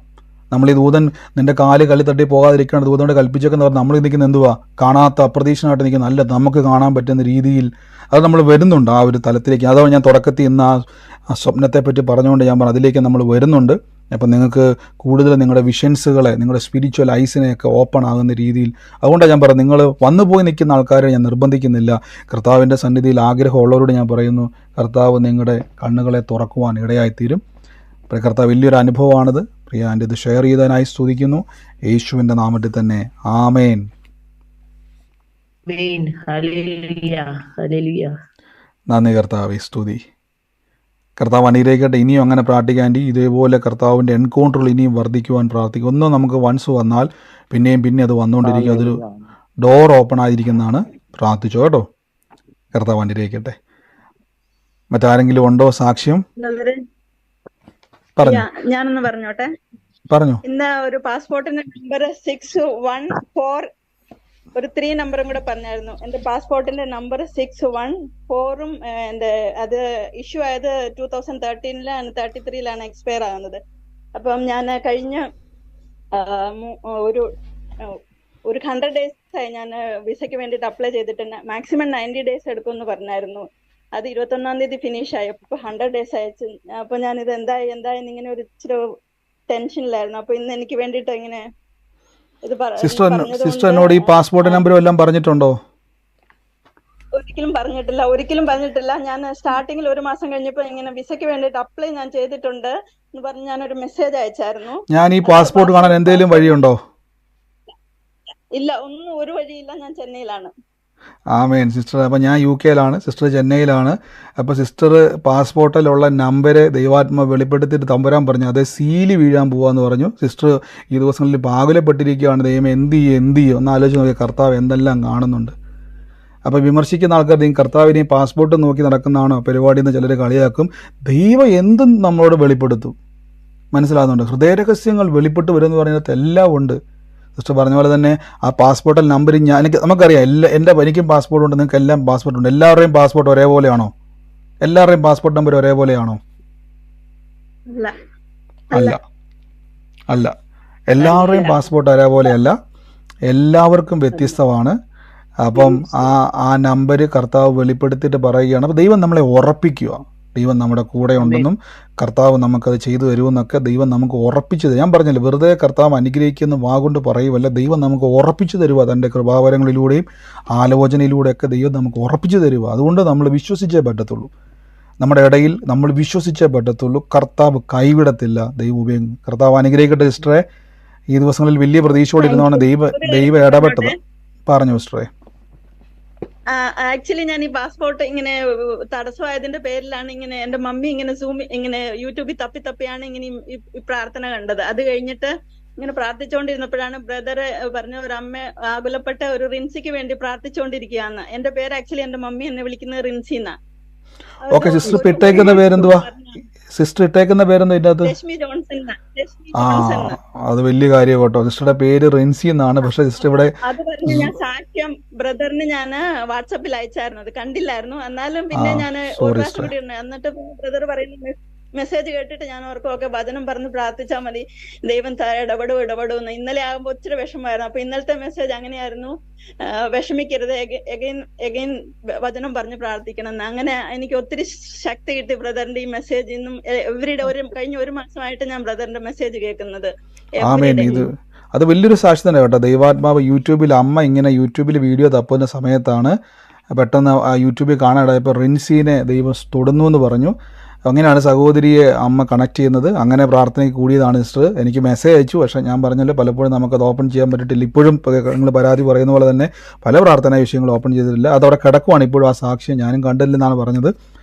നമ്മൾ ഈ ദൂതൻ നിന്റെ കാല് കല്ല് തട്ടി പോകാതിരിക്കണം, ദൂതനോട് കൽപ്പിച്ചേക്കെന്ന് പറഞ്ഞാൽ നമ്മൾ നിൽക്കുന്ന എന്തുവാ, കാണാത്ത അപ്രതീക്ഷിതമായിട്ട് നിൽക്കുന്ന നല്ല നമുക്ക് കാണാൻ പറ്റുന്ന രീതിയിൽ അത് നമ്മൾ വരുന്നുണ്ട് ആ ഒരു തലത്തിലേക്ക്. അതാണ് ഞാൻ തുടക്കത്തിൽ ഇന്ന് ആ സ്വപ്നത്തെപ്പറ്റി പറഞ്ഞുകൊണ്ട് ഞാൻ പറഞ്ഞു അതിലേക്ക് നമ്മൾ വരുന്നുണ്ട്. അപ്പം നിങ്ങൾക്ക് കൂടുതൽ നിങ്ങളുടെ വിഷൻസുകളെ, നിങ്ങളുടെ സ്പിരിച്വൽ ഐസിനെയൊക്കെ ഓപ്പൺ ആകുന്ന രീതിയിൽ. അതുകൊണ്ടാണ് ഞാൻ പറയുന്നത്, നിങ്ങൾ വന്നു പോയി നിൽക്കുന്ന ആൾക്കാരെ ഞാൻ നിർബന്ധിക്കുന്നില്ല. കർത്താവിൻ്റെ സന്നിധിയിൽ ആഗ്രഹമുള്ളവരോട് ഞാൻ പറയുന്നു, കർത്താവ് നിങ്ങളുടെ കണ്ണുകളെ തുറക്കുവാൻ ഇടയായിത്തീരും. കർത്താവ് വലിയൊരു അനുഭവമാണിത്. പ്രിയ ആൻ്റെ ഇത് ഷെയർ ചെയ്തതിനായി സ്തുതിക്കുന്നു, യേശുവിൻ്റെ നാമത്തിൽ തന്നെ. ആമേൻ. നന്ദി കർത്താവേ, സ്തുതി. കർത്താവ് അനുഗ്രഹിക്കട്ടെ. ഇനിയും അങ്ങനെ പ്രാർത്ഥിക്കാൻ, ഇതേപോലെ കർത്താവിൻ്റെ എൻകൗണ്ടറുകൾ ഇനിയും വർദ്ധിക്കുവാൻ പ്രാർത്ഥിക്കും. ഒന്നും നമുക്ക് വൺസ് വന്നാൽ പിന്നെ അത് വന്നുകൊണ്ടിരിക്കും. അതൊരു ഡോർ ഓപ്പൺ ആയിരിക്കുന്നതാണ്. പ്രാർത്ഥിച്ചോ കേട്ടോ. കർത്താവ് അനുഗ്രഹിക്കട്ടെ. മറ്റാരെങ്കിലും ഉണ്ടോ സാക്ഷ്യം? ഞാനൊന്ന് പറഞ്ഞോട്ടെ. പറഞ്ഞു. ഇന്ന് ഒരു പാസ്പോർട്ടിന്റെ നമ്പർ 614 ഒരു 3 നമ്പറും കൂടെ പറഞ്ഞായിരുന്നു. എന്റെ പാസ്പോർട്ടിന്റെ നമ്പർ 614ഉം എന്റെ അത് ഇഷ്യൂ ആയത് 2013-ലാണ്, 33-ലാണ് എക്സ്പയർ ആകുന്നത്. അപ്പം ഞാൻ കഴിഞ്ഞ ഒരു 100 days ആയി ഞാൻ വിസയ്ക്ക് വേണ്ടിയിട്ട് അപ്ലൈ ചെയ്തിട്ടുണ്ട്. മാക്സിമം 90 days എടുക്കുമെന്ന് പറഞ്ഞായിരുന്നു. അത് 21-ാം തീയതി ഫിനിഷ് ആയി. അപ്പൊ 100 days അയച്ചു. അപ്പൊ ഞാൻ ഇത് എന്തായി ഇങ്ങനെ ഒരു ഇച്ചിരി ടെൻഷനിലായിരുന്നു. അപ്പൊ ഇന്ന് എനിക്ക് വേണ്ടിയിട്ട് ഇങ്ങനെ ഇത് സിസ്റ്റർ എന്നോട് ഈ പാസ്പോർട്ട് നമ്പറും എല്ലാം പറഞ്ഞിട്ടുണ്ടോ? ഒരിക്കലും പറഞ്ഞിട്ടില്ല. ഞാൻ സ്റ്റാർട്ടിങ്ങിൽ 1 മാസം കഴിഞ്ഞപ്പോ ഇങ്ങനെ വിസയ്ക്ക് വേണ്ടിയിട്ട് അപ്ലൈ ഞാൻ ചെയ്തിട്ടുണ്ട് എന്ന് പറഞ്ഞ് ഞാനൊരു മെസ്സേജ് അയച്ചായിരുന്നു. ഞാൻ ഈ പാസ്പോർട്ട് കാണാൻ എന്തെങ്കിലും വഴിയുണ്ടോ? ഇല്ല, ഒരു വഴിയില്ല. ഞാൻ ചെന്നൈയിലാണ്. ആമേൻ സിസ്റ്റർ. അപ്പോൾ ഞാൻ UK-യിലാണ്, സിസ്റ്റർ ചെന്നൈയിലാണ്. അപ്പോൾ സിസ്റ്റർ പാസ്പോർട്ടിലുള്ള നമ്പർ ദൈവാത്മ വെളിപ്പെടുത്തിയിട്ട് തമ്പുരാൻ പറഞ്ഞു അത് സീല് വീഴാൻ പോവാന്ന് പറഞ്ഞു. സിസ്റ്റർ ഈ ദിവസങ്ങളിൽ പാകുലപ്പെട്ടിരിക്കുകയാണ്. ദൈവം എന്ത് ചെയ്യും ഒന്ന് ആലോചിച്ച് നോക്കിയാൽ കർത്താവ് എന്തെല്ലാം കാണുന്നുണ്ട്. അപ്പോൾ വിമർശിക്കുന്ന ആൾക്കാർ കർത്താവിനെയും പാസ്പോർട്ട് നോക്കി നടക്കുന്നതാണോ പരിപാടി എന്ന് ചിലർ കളിയാക്കും. ദൈവം എന്തും നമ്മളോട് വെളിപ്പെടുത്തും. മനസ്സിലാകുന്നുണ്ട്. ഹൃദയരഹസ്യങ്ങൾ വെളിപ്പെട്ട് വരുമെന്ന് പറയുന്നത് എല്ലാം ഉണ്ട്. സിസ്റ്റർ പറഞ്ഞ പോലെ തന്നെ ആ പാസ്പോർട്ടിൽ നമ്പർ നമുക്കറിയാം. എനിക്കും പാസ്പോർട്ട് ഉണ്ട്, നിങ്ങൾക്ക് എല്ലാം പാസ്പോർട്ട് ഉണ്ട്. എല്ലാവരുടെയും പാസ്പോർട്ട് ഒരേപോലെയാണോ? എല്ലാവരുടെയും പാസ്പോർട്ട് നമ്പർ ഒരേപോലെയാണോ? അല്ല. എല്ലാവരുടെയും പാസ്പോർട്ട് ഒരേപോലെയല്ല, എല്ലാവർക്കും വ്യത്യസ്തമാണ്. അപ്പം ആ നമ്പർ കർത്താവ് വെളിപ്പെടുത്തിയിട്ട് പറയുകയാണ്. അപ്പോൾ ദൈവം നമ്മളെ ഉറപ്പിക്കുക, ദൈവം നമ്മുടെ കൂടെ ഉണ്ടെന്നും കർത്താവ് നമുക്കത് ചെയ്തു തരുമെന്നൊക്കെ ദൈവം നമുക്ക് ഉറപ്പിച്ചു തരും. ഞാൻ പറഞ്ഞില്ല, വെറുതെ കർത്താവ് അനുഗ്രഹിക്കുന്ന വാഗൊണ്ട് പറയുമല്ല, ദൈവം നമുക്ക് ഉറപ്പിച്ചു തരുക. തൻ്റെ കൃപാവരങ്ങളിലൂടെയും ആലോചനയിലൂടെയൊക്കെ ദൈവം നമുക്ക് ഉറപ്പിച്ചു തരുക. അതുകൊണ്ട് നമ്മൾ വിശ്വസിച്ചേ പറ്റത്തുള്ളൂ. നമ്മുടെ ഇടയിൽ നമ്മൾ വിശ്വസിച്ചേ പറ്റത്തുള്ളൂ. കർത്താവ് കൈവിടത്തില്ല. കർത്താവ് അനുഗ്രഹിക്കട്ടെ. സിസ്റ്ററെ, ഈ ദിവസങ്ങളിൽ വലിയ പ്രതീക്ഷയോടെ ഇരുന്നാണ് ദൈവ ഇടപെട്ടത്. പറഞ്ഞു സിസ്റ്ററെ. ആക്ച്വലി ഞാൻ ഈ പാസ്പോർട്ട് ഇങ്ങനെ തടസ്സമായതിന്റെ പേരിലാണ് ഇങ്ങനെ എന്റെ മമ്മി ഇങ്ങനെ യൂട്യൂബിൽ തപ്പിയാണ് ഇങ്ങനെ ഈ പ്രാർത്ഥന കണ്ടത്. അത് കഴിഞ്ഞിട്ട് ഇങ്ങനെ പ്രാർത്ഥിച്ചുകൊണ്ടിരുന്നപ്പോഴാണ് ബ്രദർ പറഞ്ഞ ഒരു അമ്മ ആകുലപ്പെട്ട ഒരു റിൻസിക്ക് വേണ്ടി പ്രാർത്ഥിച്ചുകൊണ്ടിരിക്കുകയെന്ന്. എന്റെ പേര് ആക്ച്വലി എന്റെ മമ്മി എന്നെ വിളിക്കുന്നത് റിൻസിന്നാ. ഓക്കെ, സിസ്റ്റർ ഇപ്പൊ ഇട്ടേക്കുന്ന പേരെന്തുവാ? സിസ്റ്റർ ഇട്ടേക്കുന്ന പേരെന്താ ഇതിനകത്ത്? രശ്മി ജോൺസൺ. ആ, അത് വലിയ കാര്യം കേട്ടോ. സിസ്റ്ററുടെ പേര് റിൻസി എന്നാണ്. പക്ഷെ സിസ്റ്റർ ഇവിടെ അത് പറഞ്ഞ് ഞാൻ സാക്ഷ്യം ബ്രദറിന് ഞാൻ വാട്സാപ്പിൽ അയച്ചായിരുന്നു, അത് കണ്ടില്ലായിരുന്നു. എന്നാലും പിന്നെ ഞാൻ ഒരു സോറി പ്രാവശ്യം സിസ്റ്റർ. കൂടി എന്നിട്ട് ബ്രദർ പറയുന്നു, മെസ്സേജ് കേട്ടിട്ട് ഞാൻ ഓർക്കും ഓക്കെ വചനം പറഞ്ഞ് പ്രാർത്ഥിച്ചാൽ മതി, ദൈവം ഇടപെടുമെന്ന്. ഇന്നലെ ആകുമ്പോൾ ഒത്തിരി വിഷമമായിരുന്നു. അപ്പൊ ഇന്നലത്തെ മെസ്സേജ് അങ്ങനെയായിരുന്നു, വിഷമിക്കരുത്, എഗൈൻ വചനം പറഞ്ഞ് പ്രാർത്ഥിക്കണം എന്ന്. അങ്ങനെ എനിക്ക് ഒത്തിരി ശക്തി കിട്ടി ബ്രദറിന്റെ ഈ മെസ്സേജ്. ഇന്നും എവരിഡേ കഴിഞ്ഞ ഒരു മാസമായിട്ട് ഞാൻ ബ്രദറിന്റെ മെസ്സേജ് കേൾക്കുന്നത് ആമേൻ. എവരിഡേ. അത് വലിയൊരു സാക്ഷി തന്നെ കേട്ടോ. ദൈവാത്മാവ് യൂട്യൂബിൽ അമ്മ ഇങ്ങനെ യൂട്യൂബിൽ വീഡിയോ തപ്പുന്ന സമയത്താണ് പെട്ടെന്ന് ആ യൂട്യൂബിൽ കാണാനായപ്പോൾ റിൻസീനെ ദൈവം തൊടുന്നു എന്ന് പറഞ്ഞു. അങ്ങനെയാണ് സഹോദരിയെ അമ്മ കണക്ട് ചെയ്യുന്നത്. അങ്ങനെ പ്രാർത്ഥനയ്ക്ക് കൂടിയതാണ് സിസ്റ്റർ. എനിക്ക് മെസ്സേജ് അയച്ചു, പക്ഷേ ഞാൻ പറഞ്ഞല്ലോ പലപ്പോഴും നമുക്കത് ഓപ്പൺ ചെയ്യാൻ പറ്റിയിട്ടില്ല. ഇപ്പോഴും നിങ്ങൾ പരാതി പറയുന്ന പോലെ തന്നെ പല പ്രാർത്ഥനാ വിഷയങ്ങളും ഓപ്പൺ ചെയ്തിട്ടില്ല. അതവിടെ കിടക്കുവാണ് ഇപ്പോഴും. ആ സാക്ഷ്യം ഞാനും കണ്ടില്ലെന്നാണ് പറഞ്ഞത്.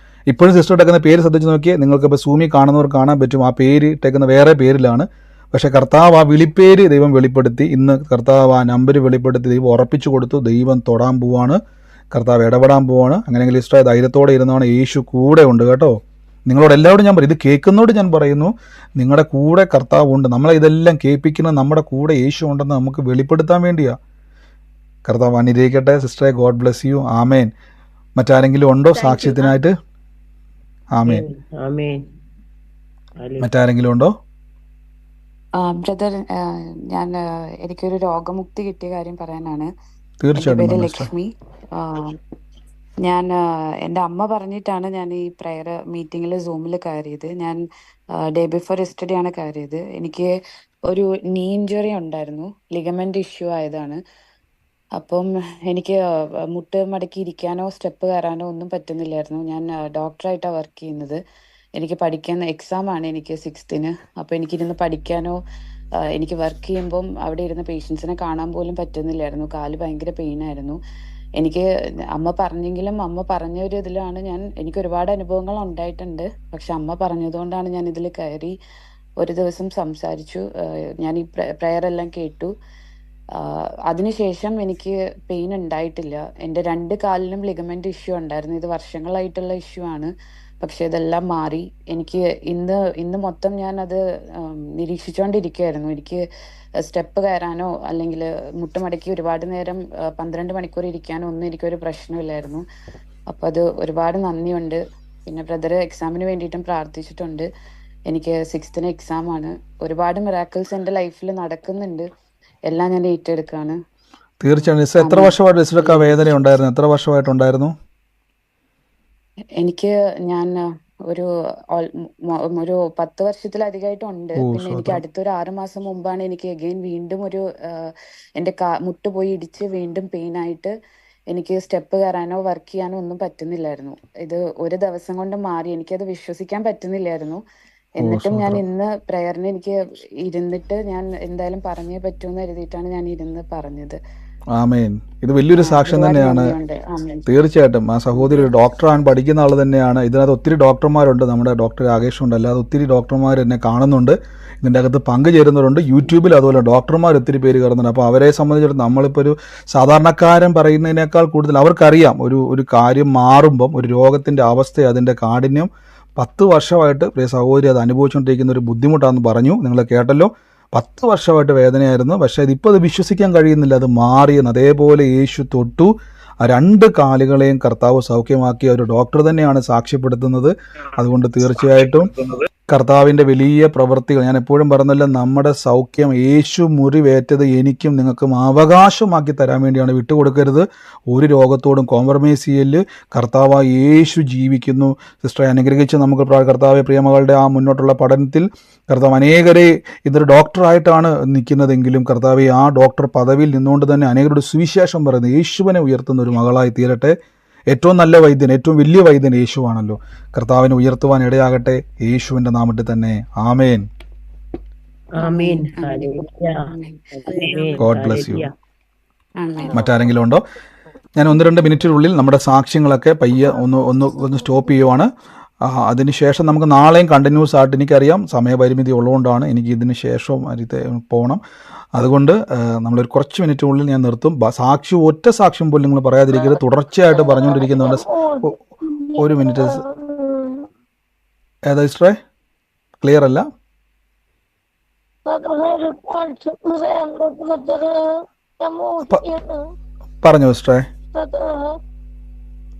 ഇപ്പോഴും സിസ്റ്റർ ഇട്ടേക്കുന്ന പേര് ശ്രദ്ധിച്ച് നോക്കിയാൽ നിങ്ങൾക്കിപ്പോൾ സൂമിൽ കാണുന്നവർ കാണാൻ പറ്റും. ആ പേര് ഇട്ടേക്കുന്ന വേറെ പേരിലാണ്. പക്ഷേ കർത്താവ് ആ വിളിപ്പേര് ദൈവം വെളിപ്പെടുത്തി. ഇന്ന് കർത്താവ് ആ നമ്പർ വെളിപ്പെടുത്തി ദൈവം ഉറപ്പിച്ചു കൊടുത്തു. ദൈവം തൊടാൻ പോവാണ്, കർത്താവ് ഇടപെടാൻ പോവാണ്. അങ്ങനെയെങ്കിൽ സിസ്റ്റർ ധൈര്യത്തോടെ ഇരുന്നാണ്. യേശു കൂടെ ഉണ്ട് കേട്ടോ. നിങ്ങളോട് എല്ലാവരോടും ഞാൻ പറയും, ഇത് കേൾക്കുന്നതോട് ഞാൻ പറയുന്നു, നിങ്ങളുടെ കൂടെ കർത്താവ് ഉണ്ട്. നമ്മളെ ഇതെല്ലാം കേൾപ്പിക്കുന്നത് നമ്മുടെ കൂടെ യേശു ഉണ്ടെന്ന് നമുക്ക് വെളിപ്പെടുത്താൻ വേണ്ടിയാ. കർത്താവ് അനുഗ്രഹിക്കട്ടെ സിസ്റ്ററെ. God bless you. ആമേൻ. മറ്റാരെങ്കിലും ഉണ്ടോ സാക്ഷ്യത്തിനായിട്ട്? ആമേൻ. മറ്റാരെങ്കിലും ഉണ്ടോ? ബ്രദർ, ഞാൻ എനിക്കൊരു രോഗമുക്തി കിട്ടിയ കാര്യം പറയാനാണ്. എൻ്റെ തീർച്ചയായിട്ടും പേര് പറഞ്ഞു സിസ്റ്റർ. ലക്ഷ്മി. ഞാൻ എൻ്റെ അമ്മ പറഞ്ഞിട്ടാണ് ഞാൻ ഈ പ്രയർ മീറ്റിങ്ങിൽ സൂമിൽ കയറിയത്. ഞാൻ ഡേ ബിഫോർ യെസ്റ്റർഡേ ആണ് കയറിയത്. എനിക്ക് ഒരു നീ ഇഞ്ചുറി ഉണ്ടായിരുന്നു, ലിഗമെന്റ് ഇഷ്യൂ ആയതാണ്. അപ്പം എനിക്ക് മുട്ട് മടക്കി ഇരിക്കാനോ സ്റ്റെപ്പ് കയറാനോ ഒന്നും പറ്റുന്നില്ലായിരുന്നു. ഞാൻ ഡോക്ടറായിട്ടാണ് വർക്ക് ചെയ്യുന്നത്. എനിക്ക് പഠിക്കാൻ എക്സാം ആണ് എനിക്ക് 6th. അപ്പോൾ എനിക്കിരുന്ന് പഠിക്കാനോ എനിക്ക് വർക്ക് ചെയ്യുമ്പം അവിടെ ഇരുന്ന് പേഷ്യൻസിനെ കാണാൻ പോലും പറ്റുന്നില്ലായിരുന്നു. കാല് ഭയങ്കര പെയിനായിരുന്നു. എനിക്ക് അമ്മ പറഞ്ഞെങ്കിലും അമ്മ പറഞ്ഞ ഒരു ഇതിലാണ് എനിക്ക് ഒരുപാട് അനുഭവങ്ങൾ ഉണ്ടായിട്ടുണ്ട്. പക്ഷെ അമ്മ പറഞ്ഞതുകൊണ്ടാണ് ഞാൻ ഇതിൽ കയറി ഒരു ദിവസം സംസാരിച്ചു. ഞാൻ ഈ പ്രയർ എല്ലാം കേട്ടു. അതിനുശേഷം എനിക്ക് പെയിൻ ഉണ്ടായിട്ടില്ല. എൻ്റെ 2 കാലിലും ലിഗമെന്റ് ഇഷ്യൂ ഉണ്ടായിരുന്നു. ഇത് വർഷങ്ങളായിട്ടുള്ള ഇഷ്യൂ ആണ്. പക്ഷെ ഇതെല്ലാം മാറി. എനിക്ക് ഇന്ന് മൊത്തം ഞാൻ അത് നിരീക്ഷിച്ചുകൊണ്ടിരിക്കുകയായിരുന്നു. എനിക്ക് സ്റ്റെപ്പ് കയറാനോ അല്ലെങ്കിൽ മുട്ടുമടക്കി ഒരുപാട് നേരം 12 മണിക്കൂർ ഇരിക്കാനോ ഒന്നും എനിക്കൊരു പ്രശ്നമില്ലായിരുന്നു. അപ്പം അത് ഒരുപാട് നന്ദിയുണ്ട്. പിന്നെ ബ്രദർ എക്സാമിന് വേണ്ടിയിട്ടും പ്രാർത്ഥിച്ചിട്ടുണ്ട്. എനിക്ക് 6th എക്സാം ആണ്. ഒരുപാട് മിറാക്കിൾസ് എൻ്റെ ലൈഫിൽ നടക്കുന്നുണ്ട്. എല്ലാം ഞാൻ ഏറ്റെടുക്കുകയാണ്. തീർച്ചയായും സിസ്റ്റർ. എത്ര വർഷമായിട്ട് സിസ്റ്റർക്ക് ആ വേദന ഉണ്ടായിരുന്നു? എത്ര വർഷമായിട്ടുണ്ടായിരുന്നു? എനിക്ക് ഞാൻ ഒരു 10 വർഷത്തിലധികമായിട്ടുണ്ട്. പിന്നെ എനിക്ക് അടുത്തൊരു 6 മാസം മുമ്പാണ് എനിക്ക് അഗെയിൻ വീണ്ടും എൻ്റെ മുട്ട് പോയി ഇടിച്ച് വീണ്ടും പെയിൻ ആയിട്ട് എനിക്ക് സ്റ്റെപ്പ് കയറാനോ വർക്ക് ചെയ്യാനോ ഒന്നും പറ്റുന്നില്ലായിരുന്നു. ഇത് ഒരു ദിവസം കൊണ്ട് മാറി. എനിക്കത് വിശ്വസിക്കാൻ പറ്റുന്നില്ലായിരുന്നു. എന്നിട്ടും ഞാൻ ഇന്ന് പ്രയറിന് എനിക്ക് ഇരുന്നിട്ട് ഞാൻ എന്തായാലും പറഞ്ഞേ പറ്റൂന്ന് കരുതിയിട്ടാണ് ഞാൻ ഇരുന്ന് പറഞ്ഞത്. ആമേൻ. ഇത് വലിയൊരു സാക്ഷ്യം തന്നെയാണ്. തീർച്ചയായിട്ടും ആ സഹോദരി ഒരു ഡോക്ടറാണ്, പഠിക്കുന്ന ആൾ തന്നെയാണ്. ഇതിനകത്ത് ഒത്തിരി ഡോക്ടർമാരുണ്ട്. നമ്മുടെ ഡോക്ടർ രാകേഷ് ഉണ്ട്, അല്ലാതെ ഒത്തിരി ഡോക്ടർമാർ എന്നെ കാണുന്നുണ്ട്, ഇതിൻ്റെ അകത്ത് പങ്കുചേരുന്നവരുണ്ട്. യൂട്യൂബിൽ അതുപോലെ ഡോക്ടർമാർ ഒത്തിരി പേര് കയറുന്നുണ്ട്. അപ്പോൾ അവരെ സംബന്ധിച്ചിടത്തോളം നമ്മളിപ്പോൾ ഒരു സാധാരണക്കാരൻ പറയുന്നതിനേക്കാൾ കൂടുതൽ അവർക്കറിയാം ഒരു കാര്യം മാറുമ്പം ഒരു രോഗത്തിൻ്റെ അവസ്ഥ, അതിൻ്റെ കാഠിന്യം. 10 വർഷമായിട്ട് പ്രിയ സഹോദരി അത് അനുഭവിച്ചുകൊണ്ടിരിക്കുന്ന ഒരു ബുദ്ധിമുട്ടാണെന്ന് പറഞ്ഞു. നിങ്ങൾ കേട്ടല്ലോ. 10 വർഷമായിട്ട് വേദനയായിരുന്നു. പക്ഷേ ഇതിപ്പോൾ അത് വിശ്വസിക്കാൻ കഴിയുന്നില്ല, അത് മാറിയെന്ന്. അതേപോലെ യേശു തൊട്ടു. ആ 2 കാലുകളെയും കർത്താവ് സൗഖ്യമാക്കിയ ഒരു ഡോക്ടർ തന്നെയാണ് സാക്ഷ്യപ്പെടുത്തുന്നത്. അതുകൊണ്ട് തീർച്ചയായിട്ടും കർത്താവിൻ്റെ വലിയ പ്രവൃത്തികൾ, ഞാൻ എപ്പോഴും പറഞ്ഞല്ലോ, നമ്മുടെ സൗഖ്യം യേശു മുറിവേറ്റത് എനിക്കും നിങ്ങൾക്കും അവകാശമാക്കി തരാൻ വേണ്ടിയാണ്. വിട്ടുകൊടുക്കരുത്. ഒരു രോഗത്തോടും കോംപ്രമൈസ് ചെയ്യല്. കർത്താവ് യേശു ജീവിക്കുന്നു. സിസ്റ്ററെ അനുഗ്രഹിച്ച് നമുക്ക് കർത്താവെ പ്രിയമകളുടെ ആ മുന്നോട്ടുള്ള പഠനത്തിൽ കർത്താവ് അനേകരെ ഇതൊരു ഡോക്ടറായിട്ടാണ് നിൽക്കുന്നതെങ്കിലും കർത്താവെ ആ ഡോക്ടർ പദവിയിൽ നിന്നുകൊണ്ട് തന്നെ അനേകരുടെ സുവിശേഷം പറയുന്നത് യേശുവിനെ ഉയർത്തുന്ന ഒരു മകളായി തീരട്ടെ. ഏറ്റവും നല്ല വൈദ്യൻ, ഏറ്റവും വലിയ വൈദ്യൻ യേശുവാണല്ലോ. കർത്താവിനെ ഉയർത്തുവാൻ ഇടയാകട്ടെ യേശുവിൻ്റെ നാമത്തിൽ തന്നെ. ആമേൻ. God bless you. മറ്റാരെങ്കിലും ഉണ്ടോ? ഞാൻ 1-2 മിനിറ്റിനുള്ളിൽ നമ്മുടെ സാക്ഷ്യങ്ങളൊക്കെ പയ്യെ ഒന്ന് സ്റ്റോപ്പ് ചെയ്യുവാണ്. അതിനുശേഷം നമുക്ക് നാളെയും കണ്ടിന്യൂസ് ആയിട്ട്, എനിക്കറിയാം സമയപരിമിതി ഉള്ളതുകൊണ്ടാണ് എനിക്ക് ഇതിന് ശേഷവും പോകണം. അതുകൊണ്ട് നമ്മളൊരു കുറച്ച് മിനിറ്റിനുള്ളിൽ ഞാൻ നിർത്തും. സാക്ഷ്യം, ഒറ്റ സാക്ഷ്യം പോലും നിങ്ങൾ പറയാതിരിക്കരുത്. തുടർച്ചയായിട്ട് പറഞ്ഞുകൊണ്ടിരിക്കുന്നുണ്ട്. ഒരു മിനിറ്റ്. ഏതാ സിസ്റ്ററെ? ക്ലിയർ അല്ല. പറഞ്ഞോ സിസ്റ്ററെ,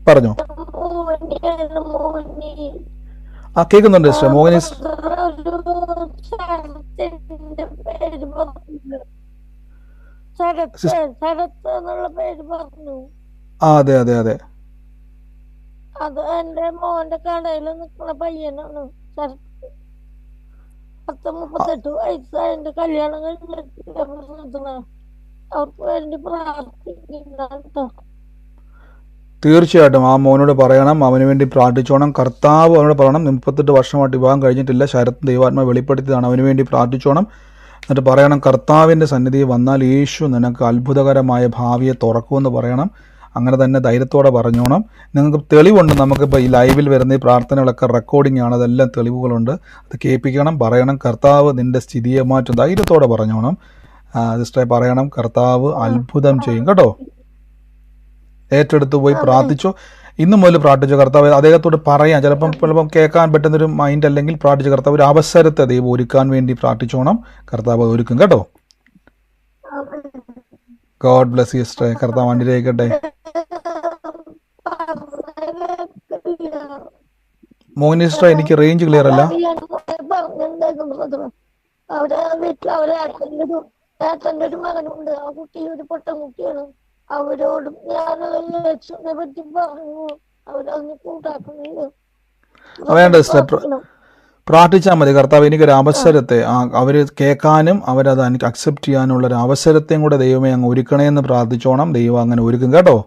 പറഞ്ഞോ. കേൾക്കുന്നുണ്ട് സിസ്റ്റർ. മോഹിനി അതെ അതെ അതെ, അത് എന്റെ മോന്റെ കടയിൽ നിൽക്കുന്ന പയ്യനാണ്. 38 വയസ്സായ എന്റെ കല്യാണം കഴിഞ്ഞിട്ട് അവർക്ക് വേണ്ടി പ്രാർത്ഥിക്കുന്നുണ്ട്. തീർച്ചയായിട്ടും ആ മോനോട് പറയണം, അവന് വേണ്ടി പ്രാർത്ഥിച്ചോണം. കർത്താവ് അവനോട് പറയണം, 38 വർഷമായിട്ട് വിവാഹം കഴിഞ്ഞിട്ടില്ല, ശരത്ത് ദൈവാത്മാ വെളിപ്പെടുത്തിയതാണ്, അവന് വേണ്ടി പ്രാർത്ഥിച്ചോണം. എന്നിട്ട് പറയണം, കർത്താവിൻ്റെ സന്നിധിയിൽ വന്നാൽ യേശു നിനക്ക് അത്ഭുതകരമായ ഭാവിയെ തുറക്കുമെന്ന് പറയണം. അങ്ങനെ തന്നെ ധൈര്യത്തോടെ പറഞ്ഞോണം. നിങ്ങൾക്ക് തെളിവുണ്ട്, നമുക്കിപ്പോൾ ഈ ലൈവിൽ വരുന്ന ഈ പ്രാർത്ഥനകളൊക്കെ റെക്കോർഡിംഗ് ആണ്, അതെല്ലാം തെളിവുകളുണ്ട്. അത് കേൾപ്പിക്കണം, പറയണം കർത്താവ് നിൻ്റെ സ്ഥിതിയെ മാറ്റും. ധൈര്യത്തോടെ പറഞ്ഞോണം. സിസ്റ്ററെ പറയണം, കർത്താവ് അത്ഭുതം ചെയ്യും കേട്ടോ. ഏറ്റെടുത്ത് പോയി പ്രാർത്ഥിച്ചോ. ഇന്നു മുതൽ പ്രാർത്ഥിച്ചോ. കർത്താവ് അദ്ദേഹത്തോട് പറയാം. ചിലപ്പം കേൾക്കാൻ പറ്റുന്നൊരു മൈൻഡ് അല്ലെങ്കിൽ പ്രാർത്ഥിച്ച കർത്താവ് ഒരു അവസരത്തെ ദൈവം ഒരുക്കാൻ വേണ്ടി പ്രാർത്ഥിച്ചോണം. കർത്താവ് ഒരുക്കും കേട്ടോ. ഗോഡ് ബ്ലെസ് യു സിസ്റ്ററെ. കർത്താവ് അനുഗ്രഹിക്കട്ടെ. മോഹിനി സിസ്റ്റർ, എനിക്ക് റേഞ്ച് ക്ലിയർ അല്ല. ഏട്ടൻ്റെ ഒരു മകനുണ്ട്, ആ കുട്ടി ഒരു പൊട്ടൻ കുട്ടിയാണ്. അവരോടും ഞാൻ യേശുവിനെ പറ്റി പറഞ്ഞു, അവരതിന് കൂട്ടാക്കുന്നില്ല. വേണ്ട സിസ്റ്റർ, പ്രാർത്ഥിച്ചാൽ മതി. കർത്താവ് എനിക്കൊരു അവസരത്തെ അവർ കേൾക്കാനും അവരത് എനിക്ക് അക്സെപ്റ്റ് ചെയ്യാനുള്ളൊരു അവസരത്തെയും കൂടെ ദൈവമേ അങ്ങ് ഒരുക്കണേന്ന് പ്രാർത്ഥിച്ചോണം. ദൈവം അങ്ങനെ ഒരുക്കും കേട്ടോ.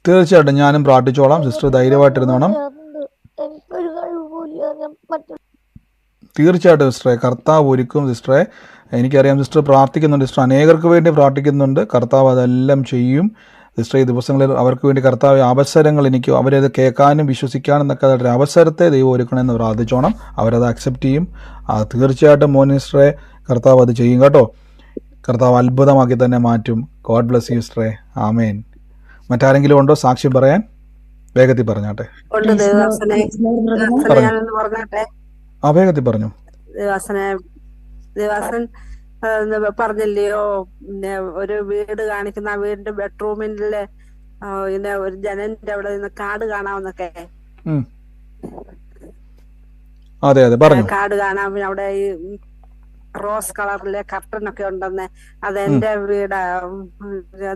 തീർച്ചയായിട്ടും ഞാനും പ്രാർത്ഥിച്ചോളാം. സിസ്റ്റർ ധൈര്യമായിട്ടിരുന്നോണം. തീർച്ചയായിട്ടും സിസ്റ്ററെ, കർത്താവ് ഒരുക്കും സിസ്റ്ററെ. എനിക്കറിയാം സിസ്റ്റർ പ്രാർത്ഥിക്കുന്നുണ്ട്. സിസ്റ്റർ അനേകർക്ക് വേണ്ടി പ്രാർത്ഥിക്കുന്നുണ്ട്. കർത്താവ് അതെല്ലാം ചെയ്യും. സിസ്റ്റർ ഈ ദിവസങ്ങളിൽ അവർക്ക് വേണ്ടി കർത്താവ് അവസരങ്ങൾ, എനിക്ക് അവരത് കേൾക്കാനും വിശ്വസിക്കാനും എന്നൊക്കെ ഒരു അവസരത്തെ ദൈവം ഒരുക്കണമെന്ന് പ്രാർത്ഥിച്ചോണം. അവരത് അക്സെപ്റ്റ് ചെയ്യും. തീർച്ചയായിട്ടും മോനി സിസ്റ്ററെ, കർത്താവ് അത് ചെയ്യും കേട്ടോ. കർത്താവ് അത്ഭുതമാക്കി തന്നെ മാറ്റും. ഗോഡ് ബ്ലെസ് യു സിസ്റ്ററെ. ആമേൻ. മറ്റാരെങ്കിലും ഉണ്ടോ സാക്ഷ്യം പറയാൻ? വേഗത്തിൽ പറഞ്ഞാട്ടെ. വേഗത്തിൽ പറഞ്ഞു. ദേവാസൻ പറഞ്ഞില്ലയോ, ഒരു വീട് കാണിക്കുന്ന ആ വീടിന്റെ ബെഡ്റൂമിലെ പിന്നെ ഒരു ജനലിന്റെ അവിടെ നിന്ന് കാട് കാണാമെന്നൊക്കെ. അതെ അതെ, പറഞ്ഞു. കാട് കാണാൻ അവിടെ ഈ റോസ് കളറിലെ കർട്ടൻ ഒക്കെ ഉണ്ടെന്ന്. അത് എന്റെ വീടാ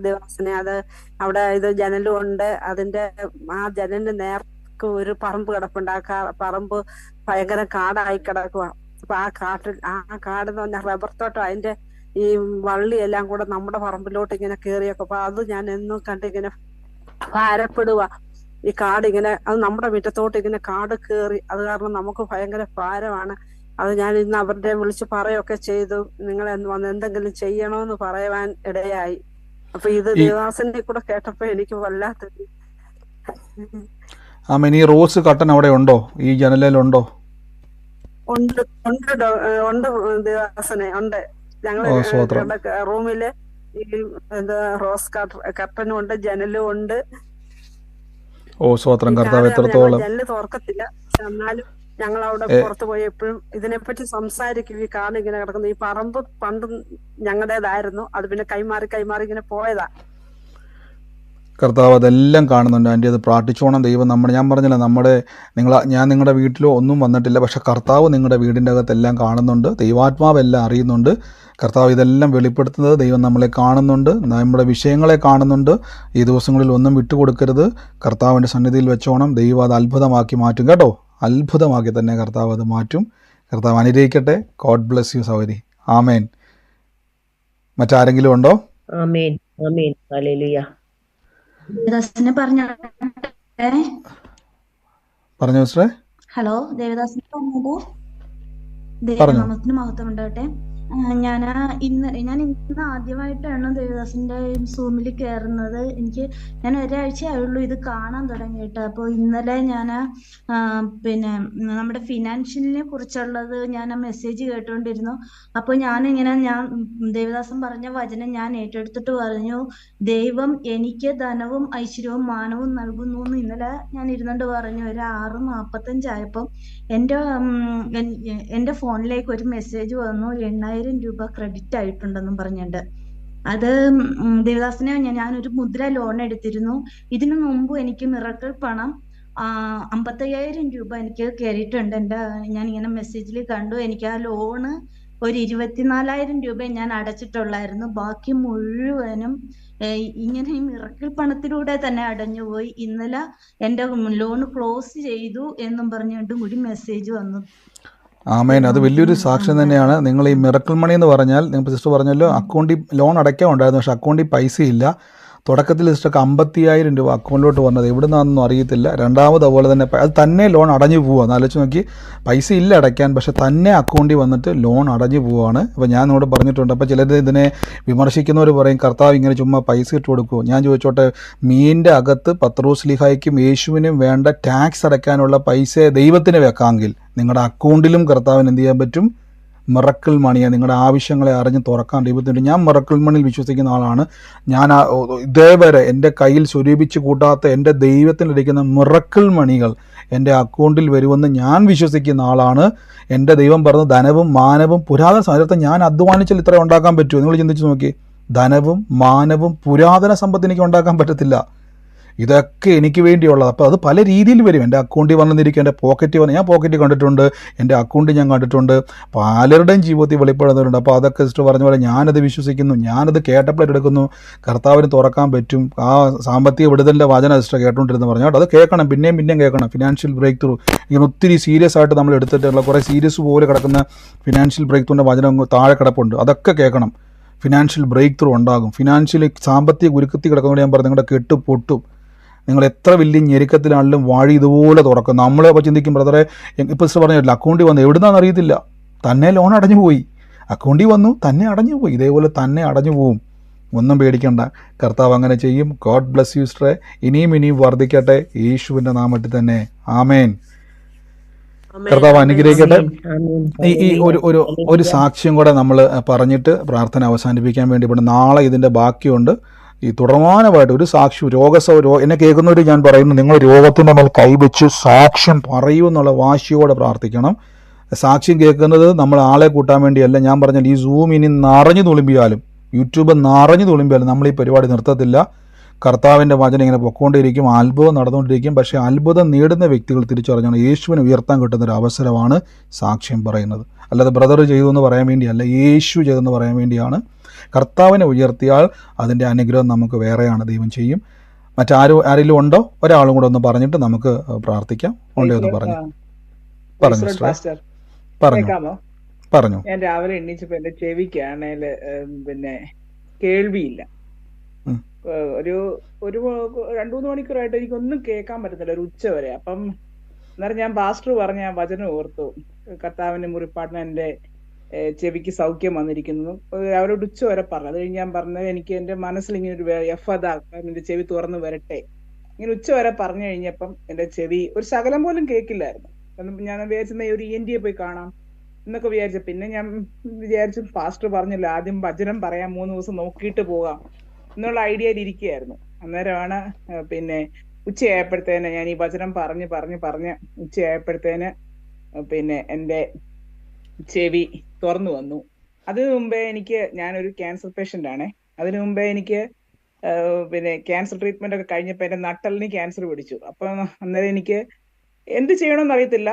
ദേവാസനെ. അത് അവിടെ ഇത് ജനലും ഉണ്ട്. അതിന്റെ ആ ജനലിന് നേർക്ക് ഒരു പറമ്പ് കിടപ്പുണ്ട്. ആ പറമ്പ് ഭയങ്കര കാടായി കിടക്കുക. അപ്പൊ ആ കാടെന്ന് പറഞ്ഞാൽ റബ്ബർ തോട്ടം. അതിന്റെ ഈ വള്ളിയെല്ലാം കൂടെ നമ്മുടെ പറമ്പിലോട്ട് ഇങ്ങനെ കേറിയൊക്കെ. അപ്പൊ അത് ഞാൻ എന്നും കണ്ടിങ്ങനെ ഭാരപ്പെടുക. ഈ കാട് ഇങ്ങനെ, അത് നമ്മുടെ മുറ്റത്തോട്ട് ഇങ്ങനെ കാട് കേറി. അത് കാരണം നമുക്ക് ഭയങ്കര ഭാരമാണ്. അത് ഞാൻ ഇന്ന് അവരുടെ വിളിച്ച് പറയുകയൊക്കെ ചെയ്തു. നിങ്ങൾ വന്ന് എന്തെങ്കിലും ചെയ്യണോന്ന് പറയുവാൻ ഇടയായി. അപ്പൊ ഇത് ദേവാസന്റെ കൂടെ കേട്ടപ്പോ എനിക്ക് വല്ലാത്തൊരു ഈ റോസ് കട്ടൻ അവിടെ ഉണ്ടോ? ഈ ജനലിലുണ്ടോ? ഉണ്ട് ദേവാസനെ ഉണ്ട്. ഞങ്ങള് റൂമില് ഈ എന്താ റോസ് കർട്ടനും ഉണ്ട്, ജനലും ഉണ്ട്. സ്വോത്രം. കർത്താവ് എത്രത്തോളം. ജനല് തുറക്കത്തില്ല, എന്നാലും ഞങ്ങൾ അവിടെ പുറത്തു പോയി എപ്പോഴും ഇതിനെപ്പറ്റി സംസാരിക്കും. ഈ കാട് ഇങ്ങനെ കിടക്കുന്നു. ഈ പറമ്പ് പണ്ട് ഞങ്ങളുടേതായിരുന്നു. അത് പിന്നെ കൈമാറി ഇങ്ങനെ പോയതാ. കർത്താവ് അതെല്ലാം കാണുന്നുണ്ട്. ആൻറ്റി അത് പ്രാർത്ഥിച്ചോണം. ദൈവം ഞാൻ പറഞ്ഞില്ല, ഞാൻ നിങ്ങളുടെ വീട്ടിലോ ഒന്നും വന്നിട്ടില്ല, പക്ഷെ കർത്താവ് നിങ്ങളുടെ വീടിൻ്റെ അകത്തെല്ലാം കാണുന്നുണ്ട്. ദൈവാത്മാവെല്ലാം അറിയുന്നുണ്ട്. കർത്താവ് ഇതെല്ലാം വെളിപ്പെടുത്തുന്നത്. ദൈവം നമ്മളെ കാണുന്നുണ്ട്, നമ്മുടെ വിഷയങ്ങളെ കാണുന്നുണ്ട്. ഈ ദിവസങ്ങളിൽ ഒന്നും വിട്ടുകൊടുക്കരുത്. കർത്താവിൻ്റെ സന്നിധിയിൽ വെച്ചോണം. ദൈവം അത് അത്ഭുതമാക്കി മാറ്റും കേട്ടോ. അത്ഭുതമാക്കി തന്നെ കർത്താവ് അത് മാറ്റും. കർത്താവ് അനുഗ്രഹിക്കട്ടെ. ഗോഡ് ബ്ലെസ് യു സഹോദരി. ആമേൻ. മറ്റാരെങ്കിലും ഉണ്ടോ? ആമേൻ ആമേൻ ഹല്ലേലൂയ. ദേവദാസിനെ പറഞ്ഞു സിസ്റ്ററെ. ഹലോ, ദേവദാസിനെ പറഞ്ഞത് ദൈവനാമത്തിന് മഹത്വം ഉണ്ടാകട്ടെ. ഞാൻ ഇന്ന് ആദ്യമായിട്ടാണ് ദേവദാസിന്റെ സൂമിൽ കയറുന്നത്. ഞാൻ ഒരാഴ്ച ആയുള്ളൂ ഇത് കാണാൻ തുടങ്ങിയിട്ട്. അപ്പോൾ ഇന്നലെ ഞാൻ പിന്നെ നമ്മുടെ ഫിനാൻഷ്യലിനെ കുറിച്ചുള്ളത് ഞാൻ മെസ്സേജ് കേട്ടുകൊണ്ടിരുന്നു. അപ്പോൾ ഞാൻ ദേവദാസൻ പറഞ്ഞ വചനം ഞാൻ ഏറ്റെടുത്തിട്ട് പറഞ്ഞു, ദൈവം എനിക്ക് ധനവും ഐശ്വര്യവും മാനവും നൽകുന്നു എന്ന് ഇന്നലെ ഞാൻ ഇരുന്നുകൊണ്ട് പറഞ്ഞു. ഒരു 6:45 ആയപ്പോൾ എൻ്റെ ഫോണിലേക്ക് ഒരു മെസ്സേജ് വന്നു, 8,000 രൂപ ക്രെഡിറ്റ് ആയിട്ടുണ്ടെന്നും പറഞ്ഞിട്ടുണ്ട്. അത് ദേവദാസിനെ ഞാനൊരു മുദ്ര ലോൺ എടുത്തിരുന്നു. ഇതിനു മുമ്പ് എനിക്ക് മിറക്കിൾ പണം 55,000 രൂപ എനിക്ക് കയറിയിട്ടുണ്ട്. ഞാൻ ഇങ്ങനെ മെസ്സേജിൽ കണ്ടു. എനിക്ക് ആ ലോണ് ഒരു 24,000 രൂപ ഞാൻ അടച്ചിട്ടുള്ളായിരുന്നു. ബാക്കി മുഴുവനും ഇങ്ങനെ ഈ മിറക്കിൾ പണത്തിലൂടെ തന്നെ അടഞ്ഞുപോയി. ഇന്നലെ എൻ്റെ ലോൺ ക്ലോസ് ചെയ്തു എന്നും പറഞ്ഞിട്ടും ഒരു മെസ്സേജ് വന്നു. ആമേൻ. അത് വലിയൊരു സാക്ഷ്യം തന്നെയാണ്. നിങ്ങൾ ഈ മിറക്കിൾ മണി എന്ന് പറഞ്ഞാൽ, നിങ്ങൾ സിസ്റ്റർ പറഞ്ഞല്ലോ അക്കൗണ്ടിൽ ലോൺ അടയ്ക്കാൻ ഉണ്ടായിരുന്നു, പക്ഷേ അക്കൗണ്ടിൽ പൈസയില്ല. തുടക്കത്തിൽ സിസ്റ്റർക്ക് 55,000 രൂപ അക്കൗണ്ടിലോട്ട് വന്നത് എവിടെ നിന്നാണെന്നൊന്നും അറിയത്തില്ല. രണ്ടാമത് അതുപോലെ തന്നെ അത് തന്നെ ലോൺ അടഞ്ഞു പോവുക. ആലോചിച്ച് നോക്കി, പൈസ ഇല്ല അടയ്ക്കാൻ, പക്ഷെ തന്നെ അക്കൗണ്ടിൽ വന്നിട്ട് ലോൺ അടഞ്ഞു പോവുകയാണ്. അപ്പോൾ ഞാൻ നിങ്ങളോട് പറഞ്ഞിട്ടുണ്ട്. അപ്പോൾ ചിലർ ഇതിനെ വിമർശിക്കുന്നവർ പറയും, കർത്താവ് ഇങ്ങനെ ചുമ്മാ പൈസ ഇട്ട് കൊടുക്കുമോ? ഞാൻ ചോദിച്ചോട്ടെ, മീനിൻ്റെ അകത്ത് പത്രോസ്ലീഹായ്ക്കും യേശുവിനും വേണ്ട ടാക്സ് അടയ്ക്കാനുള്ള പൈസ ദൈവത്തിന് വെക്കാമെങ്കിൽ നിങ്ങളുടെ അക്കൗണ്ടിലും കർത്താവിന് എന്ത് ചെയ്യാൻ പറ്റും? മിറക്കിൾ മണിയെ നിങ്ങളുടെ ആവശ്യങ്ങളെ അറിഞ്ഞ് തുറക്കാൻ ദൈവത്തിനുണ്ട്. ഞാൻ മിറക്കിൾ മണിയിൽ വിശ്വസിക്കുന്ന ആളാണ്. ഞാൻ ഇതേവരെ എൻ്റെ കയ്യിൽ സ്വരൂപിച്ച് കൂട്ടാത്ത എൻ്റെ ദൈവത്തിലിരിക്കുന്ന മിറക്കിൾ മണികൾ എൻ്റെ അക്കൗണ്ടിൽ വരുമെന്ന് ഞാൻ വിശ്വസിക്കുന്ന ആളാണ്. എൻ്റെ ദൈവം പറഞ്ഞ ധനവും മാനവും പുരാതന സമയത്ത് ഞാൻ അധ്വാനിച്ചാൽ ഇത്ര ഉണ്ടാക്കാൻ പറ്റുമോ? നിങ്ങൾ ചിന്തിച്ച് നോക്കി. ധനവും മാനവും പുരാതന സമ്പത്ത് എനിക്ക് ഉണ്ടാക്കാൻ പറ്റത്തില്ല. ഇതൊക്കെ എനിക്ക് വേണ്ടിയുള്ളത്. അപ്പോൾ അത് പല രീതിയിൽ വരും. എൻ്റെ അക്കൗണ്ടിൽ വന്നിരിക്കും, എൻ്റെ പോക്കറ്റിൽ വന്ന്, ഞാൻ പോക്കറ്റിൽ കണ്ടിട്ടുണ്ട്, എൻ്റെ അക്കൗണ്ടിൽ ഞാൻ കണ്ടിട്ടുണ്ട്, പലരുടെയും ജീവിതത്തിൽ വെളിപ്പെടുന്നവരുണ്ട്. അപ്പോൾ അതൊക്കെ സിസ്റ്റർ പറഞ്ഞ പോലെ ഞാനത് വിശ്വസിക്കുന്നു. ഞാനത് കേട്ടപ്പോൾ എടുക്കുന്നു, കർത്താവിന് തുറക്കാൻ പറ്റും. ആ സാമ്പത്തിക വിടുതലിൻ്റെ വചന സിസ്റ്റർ കേട്ടുകൊണ്ടിരുന്ന് പറഞ്ഞു കേട്ടോ. അത് കേൾക്കണം, പിന്നെയും പിന്നെയും കേൾക്കണം. ഫിനാൻഷ്യൽ ബ്രേക്ക് ത്രൂ ഇങ്ങനെ ഒത്തിരി സീരിയസ് ആയിട്ട് നമ്മൾ എടുത്തിട്ടുള്ള കുറേ സീരിയസ് പോലെ കിടക്കുന്ന ഫിനാൻഷ്യൽ ബ്രേക്ക് ത്രൂവിൻ്റെ വചനം താഴെ കിടപ്പുണ്ട്. അതൊക്കെ കേൾക്കണം. ഫിനാൻഷ്യൽ ബ്രേക്ക് ത്രൂ ഉണ്ടാകും. ഫിനാൻഷ്യലി സാമ്പത്തിക ഗുരുക്കത്തി കിടക്കുന്നതോടെ ഞാൻ പറഞ്ഞു, നിങ്ങളുടെ കെട്ട് പൊട്ടും. നിങ്ങൾ എത്ര വലിയ ഞെരുക്കത്തിലാണെങ്കിലും വഴി ഇതുപോലെ തുറക്കും. നമ്മളെ അപ്പോൾ ചിന്തിക്കും, ബ്രദറെ ഇപ്പോൾ സിസ്റ്റർ പറഞ്ഞില്ല, അക്കൗണ്ടിൽ വന്നു എവിടുന്നാന്ന് അറിയത്തില്ല, തന്നെ ലോൺ അടഞ്ഞു പോയി. അക്കൗണ്ടിൽ വന്നു, തന്നെ അടഞ്ഞു പോയി. ഇതേപോലെ തന്നെ അടഞ്ഞു പോവും. ഒന്നും പേടിക്കണ്ട, കർത്താവ് അങ്ങനെ ചെയ്യും. ഗോഡ് ബ്ലസ് യു സിസ്റ്ററെ. ഇനിയും വർദ്ധിക്കട്ടെ യേശുവിൻ്റെ നാമത്തിൽ തന്നെ. ആമേൻ. കർത്താവ് അനുഗ്രഹിക്കട്ടെ. ഈ ഒരു സാക്ഷ്യം കൂടെ നമ്മൾ പറഞ്ഞിട്ട് പ്രാർത്ഥന അവസാനിപ്പിക്കാൻ വേണ്ടി ഇവിടെ നാളെ ഇതിൻ്റെ ബാക്കിയുണ്ട്. ഈ തുടർമാനമായിട്ട് ഒരു സാക്ഷ്യം എന്നെ കേൾക്കുന്നവർ ഞാൻ പറയുന്നു, നിങ്ങൾ രോഗത്തിൻ്റെ മേൽ കൈവച്ച് സാക്ഷ്യം പറയൂ എന്നുള്ള വാശിയോടെ പ്രാർത്ഥിക്കണം. സാക്ഷ്യം കേൾക്കുന്നത് നമ്മൾ ആളെ കൂട്ടാൻ വേണ്ടിയല്ല. ഞാൻ പറഞ്ഞാൽ ഈ സൂം ഇനി നിറഞ്ഞു തുളുമ്പിയാലും, യൂട്യൂബ് നിറഞ്ഞു തുളുമ്പിയാലും നമ്മൾ ഈ പരിപാടി നിർത്തത്തില്ല. കർത്താവിൻ്റെ വചനം ഇങ്ങനെ പൊക്കോണ്ടിരിക്കും, അത്ഭുതം നടന്നുകൊണ്ടിരിക്കും. പക്ഷേ അത്ഭുതം നേടുന്ന വ്യക്തികൾ തിരിച്ചറിഞ്ഞാണ് യേശുവിന് ഉയർത്താൻ കിട്ടുന്നൊരു അവസരമാണ് സാക്ഷ്യം പറയുന്നത്. അല്ലാതെ ബ്രദർ ചെയ്തു എന്ന് പറയാൻ വേണ്ടിയല്ല, യേശു ചെയ്തെന്ന് പറയാൻ വേണ്ടിയാണ്. കർത്താവിനെ ഉയർത്തിയാൽ അതിൻ്റെ അനുഗ്രഹം നമുക്ക് വേറെയാണ്, ദൈവം ചെയ്യും. ആരെങ്കിലും ഉണ്ടോ? ഒരാളും കൂടെ ഒന്ന് പറഞ്ഞിട്ട് നമുക്ക് പ്രാർത്ഥിക്കാം. ഉണ്ടോ ഒന്ന് പറഞ്ഞു പറഞ്ഞു. ഞാൻ രാവിലെ എണ്ണീച്ചപ്പോ എന്റെ ചെവിക്കാണേല് പിന്നെ കേൾവിയില്ല. ഒരു 2-3 മണിക്കൂറായിട്ട് എനിക്കൊന്നും കേൾക്കാൻ പറ്റുന്നില്ല, ഒരു ഉച്ച വരെ. അപ്പം അന്നേരം ഞാൻ പാസ്റ്റർ പറഞ്ഞ വചനം ഓർത്തു, കർത്താവിന്റെ മുറിപ്പാട്ടിന് എന്റെ ചെവിക്ക് സൗഖ്യം വന്നിരിക്കുന്നു. അവരോട് ഉച്ച വരെ പറഞ്ഞു. അത് കഴിഞ്ഞ് ഞാൻ പറഞ്ഞത്, എനിക്ക് എന്റെ മനസ്സിൽ ഇങ്ങനെ ഒരു എന്റെ ചെവി തുറന്നു വരട്ടെ, ഇങ്ങനെ ഉച്ച വരെ പറഞ്ഞു കഴിഞ്ഞപ്പം എന്റെ ചെവി ഒരു ശകലം പോലും കേൾക്കില്ലായിരുന്നു. ഞാൻ വിചാരിച്ച ഒരു ENT പോയി കാണാം എന്നൊക്കെ വിചാരിച്ചു. പിന്നെ ഞാൻ വിചാരിച്ചു, പാസ്റ്റർ പറഞ്ഞില്ല, ആദ്യം വചനം പറയാം, 3 ദിവസം നോക്കിയിട്ട് പോകാം എന്നുള്ള ഐഡിയയിൽ ഇരിക്കുകയായിരുന്നു. അന്നേരമാണ് പിന്നെ ഉച്ചയായപ്പോഴത്തേന് ഞാൻ ഈ വചനം പറഞ്ഞ് ഉച്ചയായപ്പോഴത്തേന് പിന്നെ എൻ്റെ ചെവി തുറന്നു വന്നു. അതിനു മുമ്പേ ഞാനൊരു ക്യാൻസർ പേഷ്യൻ്റ് ആണേ. അതിനു മുമ്പേ എനിക്ക് പിന്നെ ക്യാൻസർ ട്രീറ്റ്മെന്റ് ഒക്കെ കഴിഞ്ഞപ്പോൾ എൻ്റെ നട്ടലിന് ക്യാൻസർ പിടിച്ചു. അപ്പം അന്നേരം എനിക്ക് എന്ത് ചെയ്യണമെന്ന് അറിയത്തില്ല.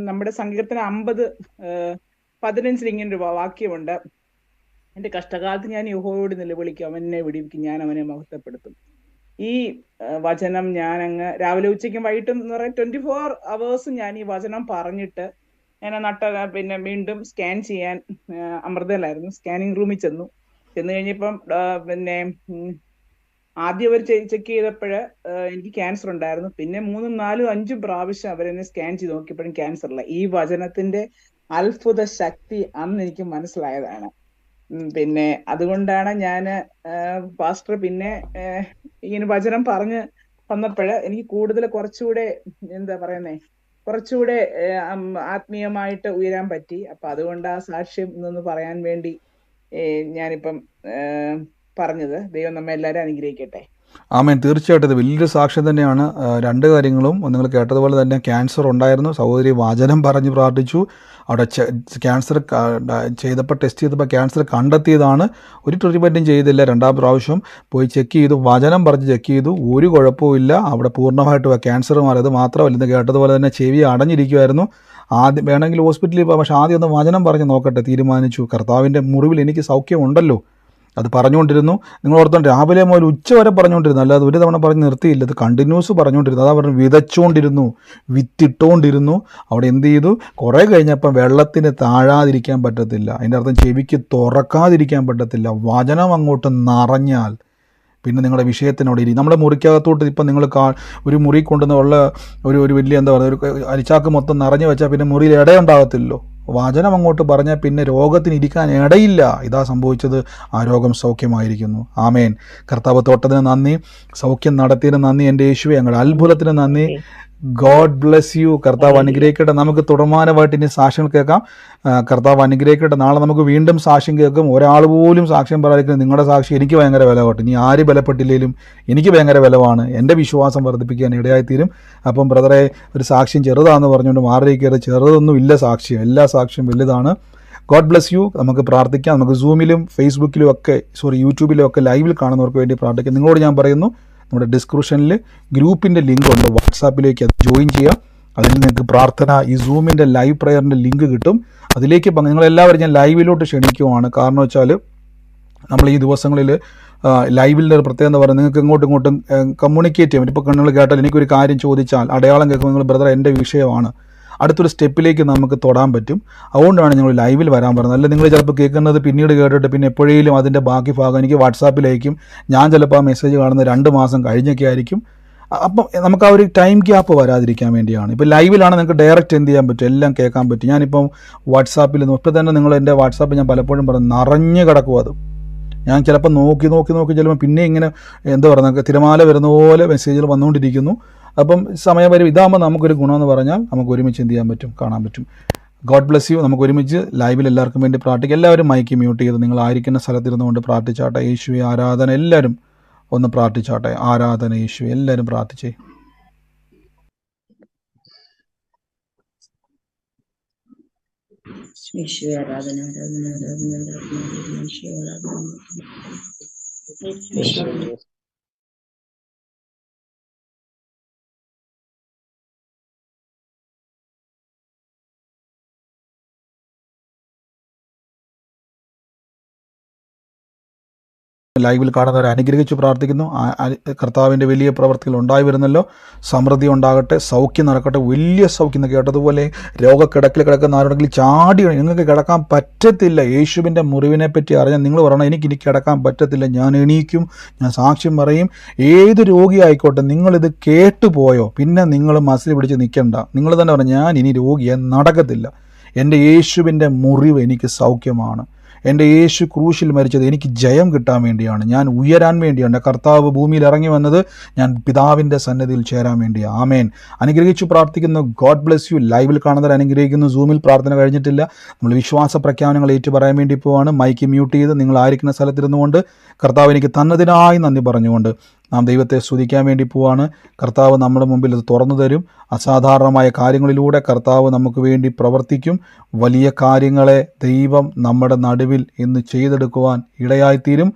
നമ്മുടെ സങ്കീർത്തനം 50:15 ഇങ്ങനൊരു വാക്യമുണ്ട്, എൻ്റെ കഷ്ടകാലത്ത് ഞാൻ യഹോവയോട് നിലവിളിക്കും, അവൻ എന്നെ വിടിവിക്കും, ഞാൻ അവനെ മഹത്വപ്പെടുത്തും. ഈ വചനം ഞാൻ അങ്ങ് രാവിലെ ഉച്ചയ്ക്കും വൈകിട്ടും എന്ന് പറയാൻ 24 hours ഞാൻ ഈ വചനം പറഞ്ഞിട്ട് ഞാൻ പിന്നെ വീണ്ടും സ്കാൻ ചെയ്യാൻ അമൃതയിലായിരുന്നു. സ്കാനിങ് റൂമിൽ ചെന്നു കഴിഞ്ഞപ്പം പിന്നെ ആദ്യം അവർ ചെക്ക് ചെയ്തപ്പോൾ എനിക്ക് ക്യാൻസർ ഉണ്ടായിരുന്നു. പിന്നെ 3, 4, 5 പ്രാവശ്യം അവരെന്നെ സ്കാൻ ചെയ്ത് നോക്കിയപ്പോഴും ക്യാൻസർ ഇല്ല. ഈ വചനത്തിന്റെ അത്ഭുത ശക്തി അന്ന് എനിക്ക് മനസ്സിലായതാണ്. പിന്നെ അതുകൊണ്ടാണ് ഞാൻ പാസ്റ്റർ പിന്നെ ഇങ്ങനെ വചനം പറഞ്ഞ് വന്നപ്പോഴ് എനിക്ക് കൂടുതൽ കുറച്ചുകൂടെ എന്താ പറയുന്നേ, കുറച്ചുകൂടെ ആത്മീയമായിട്ട് ഉയരാൻ പറ്റി. അപ്പൊ അതുകൊണ്ട് ആ സാക്ഷ്യം ഇന്നൊന്ന് പറയാൻ വേണ്ടി ഞാനിപ്പം പറഞ്ഞത്. ദൈവം നമ്മെ എല്ലാവരും അനുഗ്രഹിക്കട്ടെ. ആമേൻ. തീർച്ചയായിട്ടും ഇത് വലിയൊരു സാക്ഷ്യം തന്നെയാണ്. രണ്ട് കാര്യങ്ങളും നിങ്ങൾ കേട്ടതുപോലെ തന്നെ ക്യാൻസർ ഉണ്ടായിരുന്നു. സഹോദരി വചനം പറഞ്ഞ് പ്രാർത്ഥിച്ചു. അവിടെ ക്യാൻസർ ചെയ്തപ്പോൾ ടെസ്റ്റ് ചെയ്തപ്പോൾ ക്യാൻസർ കണ്ടെത്തിയതാണ്. ഒരു ട്രീറ്റ്മെൻറ്റും ചെയ്തില്ല. രണ്ടാം പ്രാവശ്യം പോയി ചെക്ക് ചെയ്തു, വചനം പറഞ്ഞ് ചെക്ക് ചെയ്തു, ഒരു കുഴപ്പമില്ല. അവിടെ പൂർണ്ണമായിട്ട് ക്യാൻസർ മാറിയത് മാത്രമല്ല, ഇന്ന് കേട്ടതുപോലെ തന്നെ ചെവി അടഞ്ഞിരിക്കുമായിരുന്നു. ആദ്യം വേണമെങ്കിൽ ഹോസ്പിറ്റലിൽ പോകാം, പക്ഷേ ആദ്യം ഒന്ന് വചനം പറഞ്ഞ് നോക്കട്ടെ തീരുമാനിച്ചു. കർത്താവിൻ്റെ മുറിവിൽ എനിക്ക് സൗഖ്യമുണ്ടല്ലോ, അത് പറഞ്ഞുകൊണ്ടിരുന്നു. നിങ്ങൾ ഓർത്തോണ്ട് രാവിലെ മുതൽ ഉച്ച വരെ പറഞ്ഞുകൊണ്ടിരുന്നു, അല്ലാതെ ഒരു തവണ പറഞ്ഞ് നിർത്തിയില്ല. ഇത് കണ്ടിന്യൂസ് പറഞ്ഞുകൊണ്ടിരുന്നു. അതാ പറഞ്ഞു, വിതച്ചുകൊണ്ടിരുന്നു, വിത്തിട്ടുകൊണ്ടിരുന്നു. അവിടെ എന്ത് ചെയ്തു, കുറേ കഴിഞ്ഞപ്പം വെള്ളത്തിന് താഴാതിരിക്കാൻ പറ്റത്തില്ല. അതിൻ്റെ അർത്ഥം ചെവിക്ക് തുറക്കാതിരിക്കാൻ പറ്റത്തില്ല. വചനം അങ്ങോട്ട് നിറഞ്ഞാൽ പിന്നെ നിങ്ങളുടെ വിഷയത്തിനോട് ഇരി. നമ്മുടെ മുറിക്കകത്തോട്ട് ഇപ്പം നിങ്ങൾ ഒരു മുറി കൊണ്ടുവന്നുള്ള ഒരു വലിയ എന്താ പറയുക, ഒരു അരിച്ചാക്ക് മൊത്തം നിറഞ്ഞു വെച്ചാൽ പിന്നെ മുറിയിൽ ഇടയുണ്ടാകത്തില്ലല്ലോ. വചനം അങ്ങോട്ട് പറഞ്ഞാൽ പിന്നെ രോഗത്തിന് ഇരിക്കാൻ ഇടയില്ല. ഇതാ സംഭവിച്ചത്. ആ രോഗം സൗഖ്യമായിരിക്കുന്നു. ആമേൻ. കർത്താവ് തൊട്ടതിന് നന്ദി, സൗഖ്യം നടത്തിയതിന് നന്ദി. എൻ്റെ യേശുവേ, ഞങ്ങളുടെ അത്ഭുതത്തിന് നന്ദി. God bless you. കർത്താവ് അനുഗ്രഹിക്കട്ടെ. നമുക്ക് തുടർമാനമായിട്ട് ഇനി സാക്ഷ്യങ്ങൾ കേൾക്കാം. കർത്താവ് അനുഗ്രഹിക്കട്ടെ. നാളെ നമുക്ക് വീണ്ടും സാക്ഷ്യം കേൾക്കും. ഒരാൾ പോലും സാക്ഷ്യം പറയാതിരിക്കുന്നത് നിങ്ങളുടെ സാക്ഷി എനിക്ക് ഭയങ്കര വിലവട്ടെ. ഇനി ആര് ബലപ്പെട്ടില്ലെങ്കിലും എനിക്ക് ഭയങ്കര വിലവാണ്. എൻ്റെ വിശ്വാസം വർദ്ധിപ്പിക്കാൻ ഇടയായിത്തീരും. അപ്പം ബ്രദറെ, ഒരു സാക്ഷ്യം ചെറുതാണെന്ന് പറഞ്ഞുകൊണ്ട് മാറിയിരിക്കരുത്. ചെറുതൊന്നും ഇല്ല സാക്ഷ്യം, എല്ലാ സാക്ഷ്യം വലുതാണ്. God bless you. നമുക്ക് പ്രാർത്ഥിക്കാം. നമുക്ക് സൂമിലും ഫേസ്ബുക്കിലും ഒക്കെ യൂട്യൂബിലും ഒക്കെ ലൈവിൽ കാണുന്നവർക്ക് വേണ്ടി പ്രാർത്ഥിക്കാം. നിങ്ങളോട് ഞാൻ പറയുന്നു, നമ്മുടെ ഡിസ്ക്രിപ്ഷനിൽ ഗ്രൂപ്പിൻ്റെ ലിങ്ക് ഉണ്ട്. വാട്സാപ്പിലേക്ക് അത് ജോയിൻ ചെയ്യാം. അതിൽ നിങ്ങൾക്ക് പ്രാർത്ഥന, ഈ സൂമിൻ്റെ ലൈവ് പ്രെയറിൻ്റെ ലിങ്ക് കിട്ടും. അതിലേക്ക് നിങ്ങളെല്ലാവരും ഞാൻ ലൈവിലോട്ട് ക്ഷണിക്കുവാണ്. കാരണം വെച്ചാൽ നമ്മൾ ഈ ദിവസങ്ങളിൽ ലൈവിൻ്റെ ഒരു പ്രത്യേകത പറയുന്നത്, നിങ്ങൾക്ക് ഇങ്ങോട്ടും കമ്മ്യൂണിക്കേറ്റ് ചെയ്യാൻ പറ്റും. ഇപ്പോൾ നിങ്ങൾ കേട്ടാൽ എനിക്കൊരു കാര്യം ചോദിച്ചാൽ അടയാളം കേൾക്കുമ്പോൾ നിങ്ങൾ ബ്രദർ എൻ്റെ വിഷയമാണ്, അടുത്തൊരു സ്റ്റെപ്പിലേക്ക് നമുക്ക് തൊടാൻ പറ്റും. അതുകൊണ്ടാണ് ഞങ്ങൾ ലൈവിൽ വരാൻ പറഞ്ഞത്. അല്ല നിങ്ങൾ ചിലപ്പോൾ കേൾക്കുന്നത് പിന്നീട് കേട്ടിട്ട് പിന്നെ എപ്പോഴേലും അതിൻ്റെ ബാക്കി ഭാഗം എനിക്ക് വാട്സാപ്പിലേക്കും, ഞാൻ ചിലപ്പോൾ ആ മെസ്സേജ് കാണുന്നത് 2 മാസം കഴിഞ്ഞൊക്കെ ആയിരിക്കും. അപ്പം നമുക്ക് ആ ഒരു ടൈം ഗ്യാപ്പ് വരാതിരിക്കാൻ വേണ്ടിയാണ്. ഇപ്പോൾ ലൈവിലാണ് നിങ്ങൾക്ക് ഡയറക്റ്റ് എന്ത് ചെയ്യാൻ പറ്റും, എല്ലാം കേൾക്കാൻ പറ്റും. ഞാനിപ്പം വാട്സാപ്പിൽ ഇപ്പോൾ തന്നെ നിങ്ങൾ എൻ്റെ വാട്സാപ്പിൽ ഞാൻ പലപ്പോഴും പറഞ്ഞു നിറഞ്ഞു കിടക്കും. അത് ഞാൻ ചിലപ്പോൾ നോക്കി ചിലപ്പോൾ പിന്നെ ഇങ്ങനെ എന്താ പറയുക, തിരമാല വരുന്ന പോലെ മെസ്സേജുകൾ വന്നുകൊണ്ടിരിക്കുന്നു. അപ്പം സമയം വരും. ഇതാകുമ്പോൾ നമുക്കൊരു ഗുണമെന്ന് പറഞ്ഞാൽ നമുക്ക് ഒരുമിച്ച് എന്ത് ചെയ്യാൻ പറ്റും, കാണാൻ പറ്റും. God bless you. നമുക്ക് ഒരുമിച്ച് ലൈവിൽ എല്ലാവർക്കും വേണ്ടി പ്രാർത്ഥിക്കാം. എല്ലാവരും മൈക്ക് മ്യൂട്ട് ചെയ്ത് നിങ്ങൾ ആയിരിക്കുന്ന സ്ഥലത്തിരുന്നുകൊണ്ട് പ്രാർത്ഥിച്ചാട്ടെ. യേശുവേ ആരാധന. എല്ലാവരും ഒന്ന് പ്രാർത്ഥിച്ചാട്ടെ. ആരാധന യേശുവേ. എല്ലാവരും പ്രാർത്ഥിച്ചേ. ലൈവിൽ കാണുന്നവരെ അനുഗ്രഹിച്ച് പ്രാർത്ഥിക്കുന്നു. കർത്താവിൻ്റെ വലിയ പ്രവർത്തികൾ ഉണ്ടായി വരുന്നല്ലോ. സമൃദ്ധി ഉണ്ടാകട്ടെ, സൗഖ്യം നടക്കട്ടെ. വലിയ സൗഖ്യം കേട്ടതുപോലെ രോഗക്കിടക്കിൽ കിടക്കുന്ന ആരുടെങ്കിൽ ചാടി നിങ്ങൾക്ക് കിടക്കാൻ പറ്റത്തില്ല. യേശുവിൻ്റെ മുറിവിനെ പറ്റി അറിഞ്ഞാൽ നിങ്ങൾ പറയണം, എനിക്ക് കിടക്കാൻ പറ്റത്തില്ല, ഞാൻ എണീക്കും, ഞാൻ സാക്ഷ്യം പറയും. ഏത് രോഗിയായിക്കോട്ടെ, നിങ്ങളിത് കേട്ടുപോയോ പിന്നെ നിങ്ങൾ മസിൽ പിടിച്ച് നിൽക്കണ്ട. നിങ്ങൾ തന്നെ പറഞ്ഞു, ഞാൻ ഇനി രോഗിയെ നടക്കത്തില്ല. എൻ്റെ യേശുവിൻ്റെ മുറിവ് എനിക്ക് സൗഖ്യമാണ്. എൻ്റെ യേശു ക്രൂശിൽ മരിച്ചത് എനിക്ക് ജയം കിട്ടാൻ വേണ്ടിയാണ്, ഞാൻ ഉയരാൻ വേണ്ടിയാണ്. കർത്താവ് ഭൂമിയിൽ ഇറങ്ങി വന്നത് ഞാൻ പിതാവിൻ്റെ സന്നിധിയിൽ ചേരാൻ വേണ്ടിയാണ്. ആമേൻ. അനുഗ്രഹിച്ചു പ്രാർത്ഥിക്കുന്നു. God bless you. ലൈവിൽ കാണുന്നവർ അനുഗ്രഹിക്കുന്നു. സൂമിൽ പ്രാർത്ഥന കഴിഞ്ഞിട്ടില്ല. നമ്മൾ വിശ്വാസ പ്രഖ്യാപനങ്ങൾ ഏറ്റു പറയാൻ വേണ്ടി പോവാണ്. മൈക്ക് മ്യൂട്ട് ചെയ്ത് നിങ്ങൾ ആയിരിക്കുന്ന സ്ഥലത്തിരുന്നുകൊണ്ട് കർത്താവ് എനിക്ക് തന്നതിനായി നന്ദി പറഞ്ഞുകൊണ്ട് നാം ദൈവത്തെ സ്തുതിക്കാൻ വേണ്ടി പോവാണ്. കർത്താവ് നമ്മുടെ മുമ്പിൽ അത് തുറന്നു തരും. അസാധാരണമായ കാര്യങ്ങളിലൂടെ കർത്താവ് നമുക്ക് വേണ്ടി പ്രവർത്തിക്കും. വലിയ കാര്യങ്ങളെ ദൈവം നമ്മുടെ നടുവിൽ ഇന്ന് ചെയ്തെടുക്കുവാൻ ഇടയായിത്തീരും.